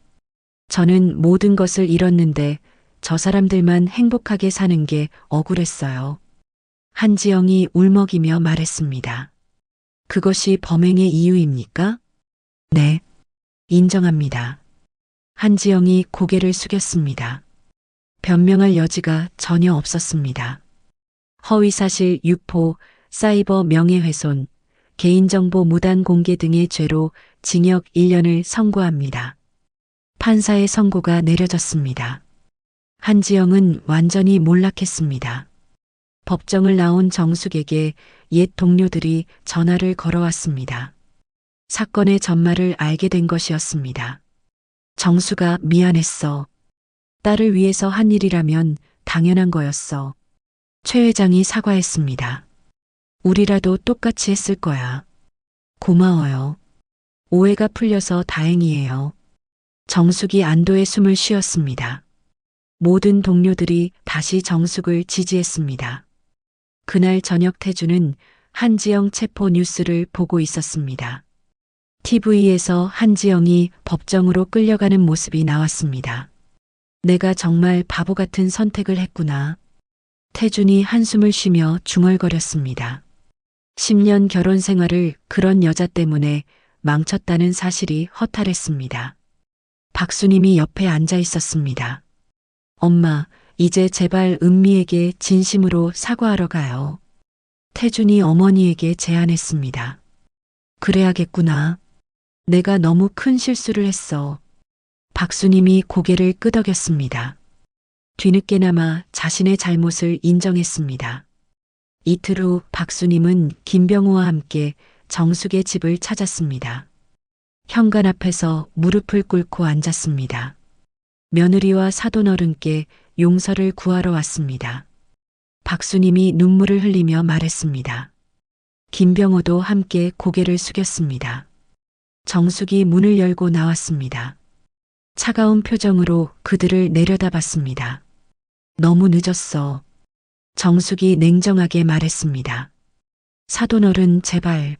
저는 모든 것을 잃었는데 저 사람들만 행복하게 사는 게 억울했어요. 한지영이 울먹이며 말했습니다. 그것이 범행의 이유입니까? 네, 인정합니다. 한지영이 고개를 숙였습니다. 변명할 여지가 전혀 없었습니다. 허위사실 유포, 사이버 명예훼손, 개인정보 무단 공개 등의 죄로 징역 1년을 선고합니다. 판사의 선고가 내려졌습니다. 한지영은 완전히 몰락했습니다. 법정을 나온 정숙에게 옛 동료들이 전화를 걸어왔습니다. 사건의 전말을 알게 된 것이었습니다. 정수가 미안했어. 딸을 위해서 한 일이라면 당연한 거였어. 최 회장이 사과했습니다. 우리라도 똑같이 했을 거야. 고마워요. 오해가 풀려서 다행이에요. 정숙이 안도의 숨을 쉬었습니다. 모든 동료들이 다시 정숙을 지지했습니다. 그날 저녁 태주는 한지영 체포 뉴스를 보고 있었습니다. TV에서 한지영이 법정으로 끌려가는 모습이 나왔습니다. 내가 정말 바보 같은 선택을 했구나. 태준이 한숨을 쉬며 중얼거렸습니다. 10년 결혼 생활을 그런 여자 때문에 망쳤다는 사실이 허탈했습니다. 박수님이 옆에 앉아 있었습니다. 엄마, 이제 제발 은미에게 진심으로 사과하러 가요. 태준이 어머니에게 제안했습니다. 그래야겠구나. 내가 너무 큰 실수를 했어. 박수님이 고개를 끄덕였습니다. 뒤늦게나마 자신의 잘못을 인정했습니다. 이틀 후 박수님은 김병우와 함께 정숙의 집을 찾았습니다. 현관 앞에서 무릎을 꿇고 앉았습니다. 며느리와 사돈어른께 용서를 구하러 왔습니다. 박수님이 눈물을 흘리며 말했습니다. 김병호도 함께 고개를 숙였습니다. 정숙이 문을 열고 나왔습니다. 차가운 표정으로 그들을 내려다봤습니다. 너무 늦었어. 정숙이 냉정하게 말했습니다. 사돈어른 제발.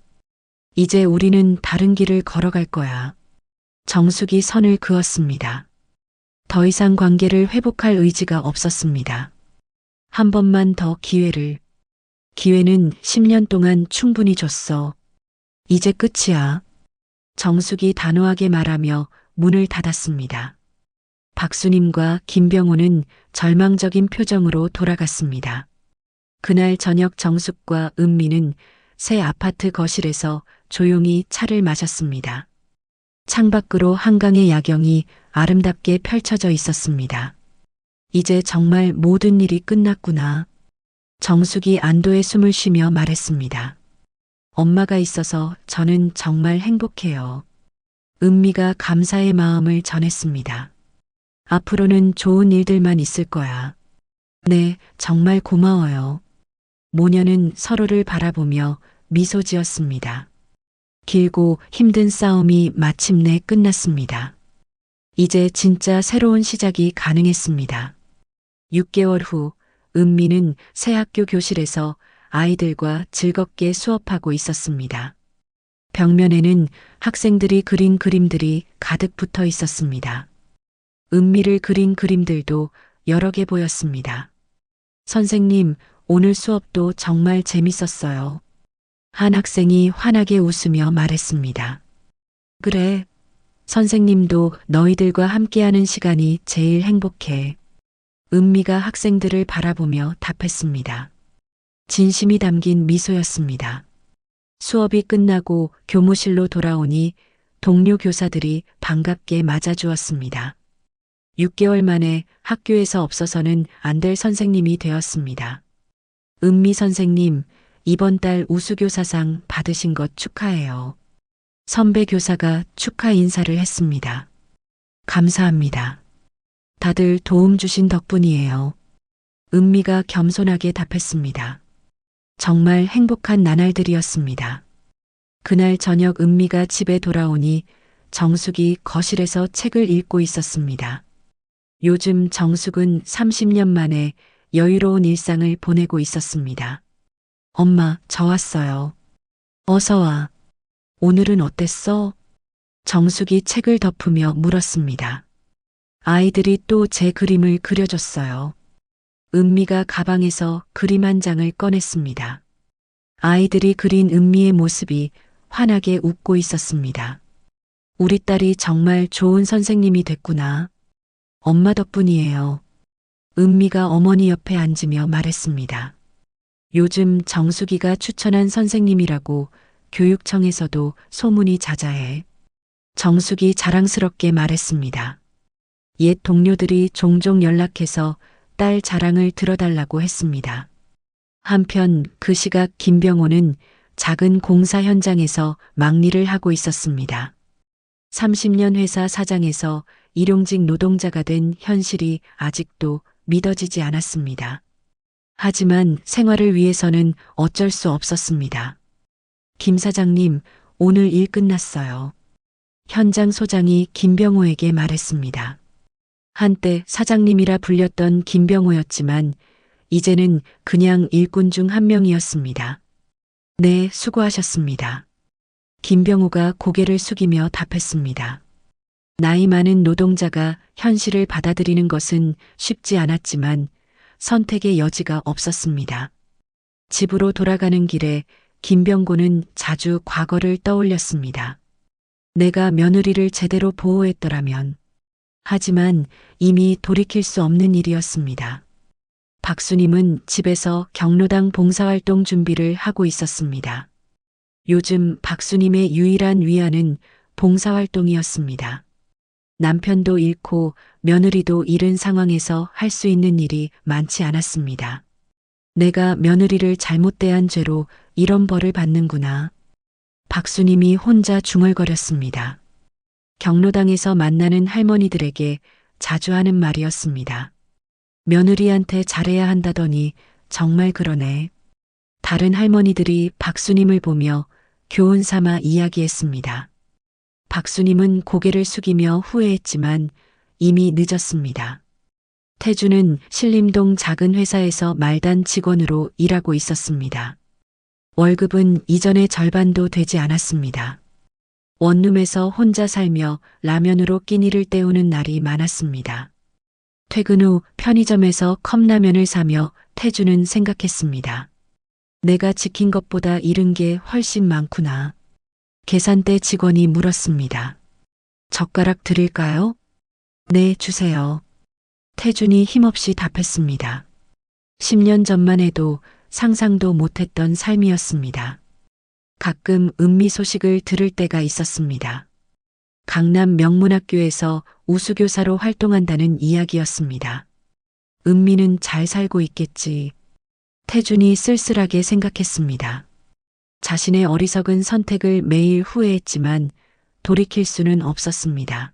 이제 우리는 다른 길을 걸어갈 거야. 정숙이 선을 그었습니다. 더 이상 관계를 회복할 의지가 없었습니다. 한 번만 더 기회를. 기회는 10년 동안 충분히 줬어. 이제 끝이야. 정숙이 단호하게 말하며 문을 닫았습니다. 박수님과 김병호는 절망적인 표정으로 돌아갔습니다. 그날 저녁 정숙과 은미는 새 아파트 거실에서 조용히 차를 마셨습니다. 창밖으로 한강의 야경이 아름답게 펼쳐져 있었습니다. 이제 정말 모든 일이 끝났구나. 정숙이 안도의 숨을 쉬며 말했습니다. 엄마가 있어서 저는 정말 행복해요. 은미가 감사의 마음을 전했습니다. 앞으로는 좋은 일들만 있을 거야. 네, 정말 고마워요. 모녀는 서로를 바라보며 미소 지었습니다. 길고 힘든 싸움이 마침내 끝났습니다. 이제 진짜 새로운 시작이 가능했습니다. 6개월 후 은미는 새 학교 교실에서 아이들과 즐겁게 수업하고 있었습니다. 벽면에는 학생들이 그린 그림들이 가득 붙어 있었습니다. 은미를 그린 그림들도 여러 개 보였습니다. 선생님, 오늘 수업도 정말 재밌었어요. 한 학생이 환하게 웃으며 말했습니다. 그래, 선생님도 너희들과 함께하는 시간이 제일 행복해. 은미가 학생들을 바라보며 답했습니다. 진심이 담긴 미소였습니다. 수업이 끝나고 교무실로 돌아오니 동료 교사들이 반갑게 맞아주었습니다. 6개월 만에 학교에서 없어서는 안 될 선생님이 되었습니다. 은미 선생님, 이번 달 우수교사상 받으신 것 축하해요. 선배 교사가 축하 인사를 했습니다. 감사합니다. 다들 도움 주신 덕분이에요. 은미가 겸손하게 답했습니다. 정말 행복한 나날들이었습니다. 그날 저녁 은미가 집에 돌아오니 정숙이 거실에서 책을 읽고 있었습니다. 요즘 정숙은 30년 만에 여유로운 일상을 보내고 있었습니다. 엄마, 저 왔어요. 어서 와. 오늘은 어땠어? 정숙이 책을 덮으며 물었습니다. 아이들이 또 제 그림을 그려줬어요. 은미가 가방에서 그림 한 장을 꺼냈습니다. 아이들이 그린 은미의 모습이 환하게 웃고 있었습니다. 우리 딸이 정말 좋은 선생님이 됐구나. 엄마 덕분이에요. 은미가 어머니 옆에 앉으며 말했습니다. 요즘 정숙이가 추천한 선생님이라고 교육청에서도 소문이 자자해. 정숙이 자랑스럽게 말했습니다. 옛 동료들이 종종 연락해서 딸 자랑을 들어달라고 했습니다. 한편 그 시각 김병호는 작은 공사 현장에서 막일을 하고 있었습니다. 30년 회사 사장에서 일용직 노동자가 된 현실이 아직도 믿어지지 않았습니다. 하지만 생활을 위해서는 어쩔 수 없었습니다. 김 사장님, 오늘 일 끝났어요. 현장 소장이 김병호에게 말했습니다. 한때 사장님이라 불렸던 김병호였지만 이제는 그냥 일꾼 중 한 명이었습니다. 네, 수고하셨습니다. 김병호가 고개를 숙이며 답했습니다. 나이 많은 노동자가 현실을 받아들이는 것은 쉽지 않았지만 선택의 여지가 없었습니다. 집으로 돌아가는 길에 김병고는 자주 과거를 떠올렸습니다. 내가 며느리를 제대로 보호했더라면. 하지만 이미 돌이킬 수 없는 일이었습니다. 박수님은 집에서 경로당 봉사활동 준비를 하고 있었습니다. 요즘 박수님의 유일한 위안은 봉사활동이었습니다. 남편도 잃고 며느리도 잃은 상황에서 할 수 있는 일이 많지 않았습니다. 내가 며느리를 잘못 대한 죄로 이런 벌을 받는구나. 박수님이 혼자 중얼거렸습니다. 경로당에서 만나는 할머니들에게 자주 하는 말이었습니다. 며느리한테 잘해야 한다더니 정말 그러네. 다른 할머니들이 박수님을 보며 교훈 삼아 이야기했습니다. 박수님은 고개를 숙이며 후회했지만 이미 늦었습니다. 태주는 신림동 작은 회사에서 말단 직원으로 일하고 있었습니다. 월급은 이전의 절반도 되지 않았습니다. 원룸에서 혼자 살며 라면으로 끼니를 때우는 날이 많았습니다. 퇴근 후 편의점에서 컵라면을 사며 태주는 생각했습니다. 내가 지킨 것보다 잃은 게 훨씬 많구나. 계산대 직원이 물었습니다. 젓가락 드릴까요? 네, 주세요. 태준이 힘없이 답했습니다. 10년 전만 해도 상상도 못했던 삶이었습니다. 가끔 은미 소식을 들을 때가 있었습니다. 강남 명문학교에서 우수교사로 활동한다는 이야기였습니다. 은미는 잘 살고 있겠지. 태준이 쓸쓸하게 생각했습니다. 자신의 어리석은 선택을 매일 후회했지만 돌이킬 수는 없었습니다.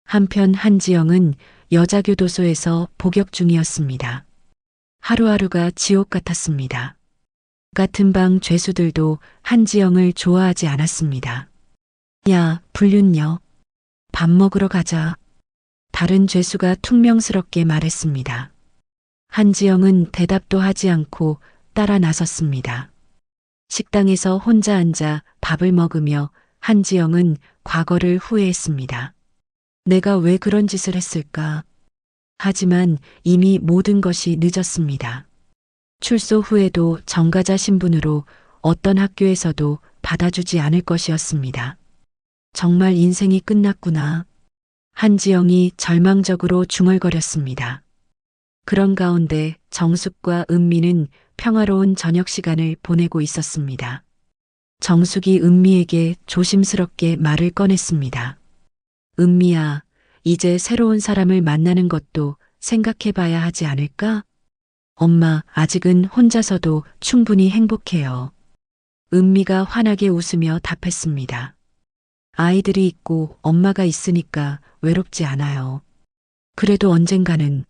한편 한지영은 여자교도소에서 복역 중이었습니다. 하루하루가 지옥 같았습니다. 같은 방 죄수들도 한지영을 좋아하지 않았습니다. 야, 불륜녀. 밥 먹으러 가자. 다른 죄수가 퉁명스럽게 말했습니다. 한지영은 대답도 하지 않고 따라 나섰습니다. 식당에서 혼자 앉아 밥을 먹으며 한지영은 과거를 후회했습니다. 내가 왜 그런 짓을 했을까? 하지만 이미 모든 것이 늦었습니다. 출소 후에도 정가자 신분으로 어떤 학교에서도 받아주지 않을 것이었습니다. 정말 인생이 끝났구나. 한지영이 절망적으로 중얼거렸습니다. 그런 가운데 정숙과 은미는 평화로운 저녁 시간을 보내고 있었습니다. 정숙이 은미에게 조심스럽게 말을 꺼냈습니다. 은미야, 이제 새로운 사람을 만나는 것도 생각해봐야 하지 않을까? 엄마, 아직은 혼자서도 충분히 행복해요. 은미가 환하게 웃으며 답했습니다. 아이들이 있고 엄마가 있으니까 외롭지 않아요. 그래도 언젠가는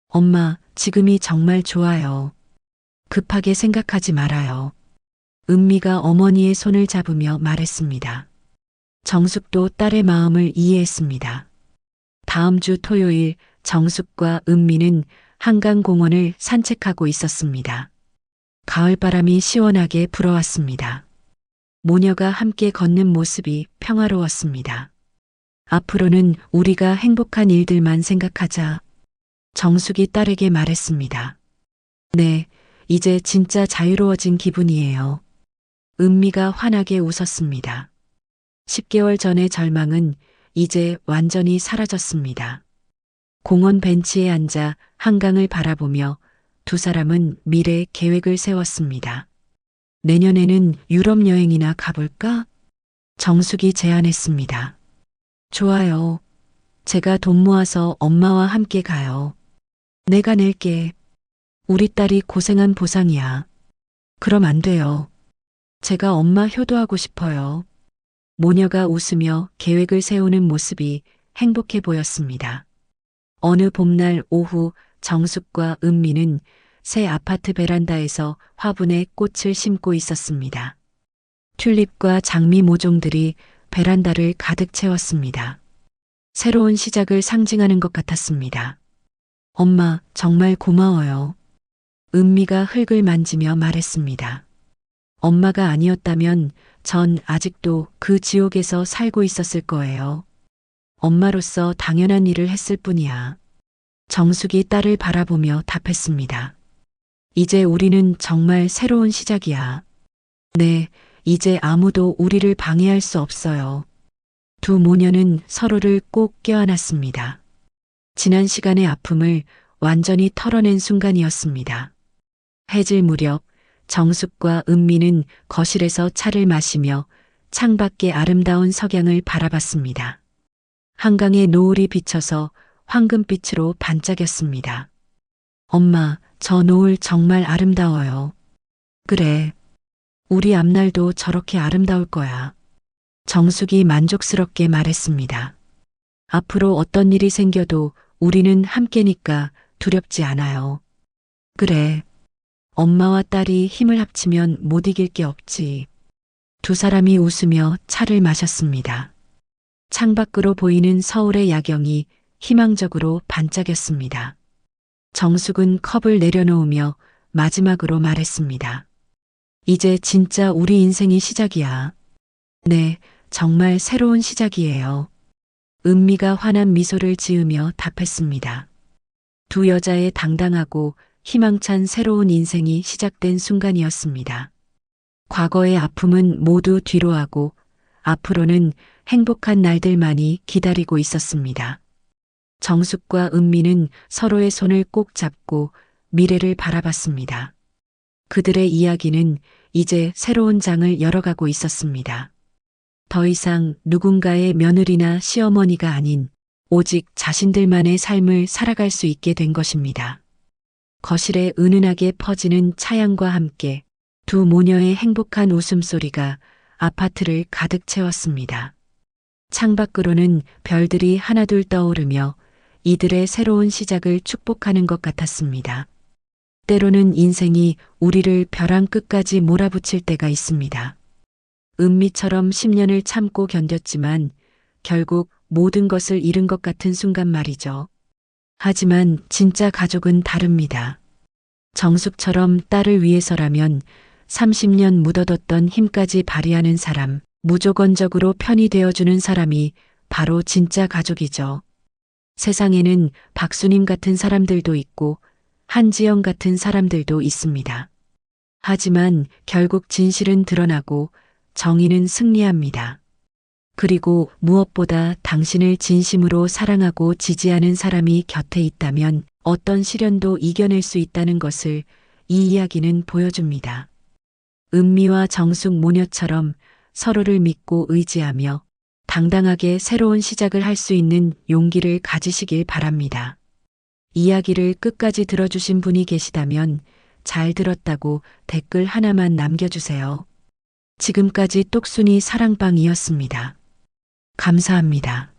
엄마, 지금이 정말 좋아요. 급하게 생각하지 말아요. 은미가 어머니의 손을 잡으며 말했습니다. 정숙도 딸의 마음을 이해했습니다. 다음 주 토요일 정숙과 은미는 한강공원을 산책하고 있었습니다. 가을바람이 시원하게 불어왔습니다. 모녀가 함께 걷는 모습이 평화로웠습니다. 앞으로는 우리가 행복한 일들만 생각하자. 정숙이 딸에게 말했습니다. 네, 이제 진짜 자유로워진 기분이에요. 은미가 환하게 웃었습니다. 10개월 전의 절망은 이제 완전히 사라졌습니다. 공원 벤치에 앉아 한강을 바라보며 두 사람은 미래 계획을 세웠습니다. 내년에는 유럽 여행이나 가볼까? 정숙이 제안했습니다. 좋아요. 제가 돈 모아서 엄마와 함께 가요. 내가 낼게. 우리 딸이 고생한 보상이야. 그럼 안 돼요. 제가 엄마 효도하고 싶어요. 모녀가 웃으며 계획을 세우는 모습이 행복해 보였습니다. 어느 봄날 오후 정숙과 은미는 새 아파트 베란다에서 화분에 꽃을 심고 있었습니다. 튤립과 장미 모종들이 베란다를 가득 채웠습니다. 새로운 시작을 상징하는 것 같았습니다. 엄마, 정말 고마워요. 은미가 흙을 만지며 말했습니다. 엄마가 아니었다면 전 아직도 그 지옥에서 살고 있었을 거예요. 엄마로서 당연한 일을 했을 뿐이야. 정숙이 딸을 바라보며 답했습니다. 이제 우리는 정말 새로운 시작이야. 네, 이제 아무도 우리를 방해할 수 없어요. 두 모녀는 서로를 꼭 껴안았습니다. 지난 시간의 아픔을 완전히 털어낸 순간이었습니다. 해질 무렵 정숙과 은미는 거실에서 차를 마시며 창밖의 아름다운 석양을 바라봤습니다. 한강의 노을이 비쳐서 황금빛으로 반짝였습니다. 엄마, 저 노을 정말 아름다워요. 그래. 우리 앞날도 저렇게 아름다울 거야. 정숙이 만족스럽게 말했습니다. 앞으로 어떤 일이 생겨도 우리는 함께니까 두렵지 않아요. 그래. 엄마와 딸이 힘을 합치면 못 이길 게 없지. 두 사람이 웃으며 차를 마셨습니다. 창밖으로 보이는 서울의 야경이 희망적으로 반짝였습니다. 정숙은 컵을 내려놓으며 마지막으로 말했습니다. 이제 진짜 우리 인생이 시작이야. 네, 정말 새로운 시작이에요. 은미가 환한 미소를 지으며 답했습니다. 두 여자의 당당하고 희망찬 새로운 인생이 시작된 순간이었습니다. 과거의 아픔은 모두 뒤로하고 앞으로는 행복한 날들만이 기다리고 있었습니다. 정숙과 은미는 서로의 손을 꼭 잡고 미래를 바라봤습니다. 그들의 이야기는 이제 새로운 장을 열어가고 있었습니다. 더 이상 누군가의 며느리나 시어머니가 아닌 오직 자신들만의 삶을 살아갈 수 있게 된 것입니다. 거실에 은은하게 퍼지는 차향과 함께 두 모녀의 행복한 웃음소리가 아파트를 가득 채웠습니다. 창밖으로는 별들이 하나둘 떠오르며 이들의 새로운 시작을 축복하는 것 같았습니다. 때로는 인생이 우리를 벼랑 끝까지 몰아붙일 때가 있습니다. 은미처럼 10년을 참고 견뎠지만 결국 모든 것을 잃은 것 같은 순간 말이죠. 하지만 진짜 가족은 다릅니다. 정숙처럼 딸을 위해서라면 30년 묻어뒀던 힘까지 발휘하는 사람, 무조건적으로 편이 되어주는 사람이 바로 진짜 가족이죠. 세상에는 박수님 같은 사람들도 있고 한지영 같은 사람들도 있습니다. 하지만 결국 진실은 드러나고 정의는 승리합니다. 그리고 무엇보다 당신을 진심으로 사랑하고 지지하는 사람이 곁에 있다면 어떤 시련도 이겨낼 수 있다는 것을 이 이야기는 보여줍니다. 은미와 정숙 모녀처럼 서로를 믿고 의지하며 당당하게 새로운 시작을 할 수 있는 용기를 가지시길 바랍니다. 이야기를 끝까지 들어주신 분이 계시다면 잘 들었다고 댓글 하나만 남겨주세요. 지금까지 똑순이 사랑방이었습니다. 감사합니다.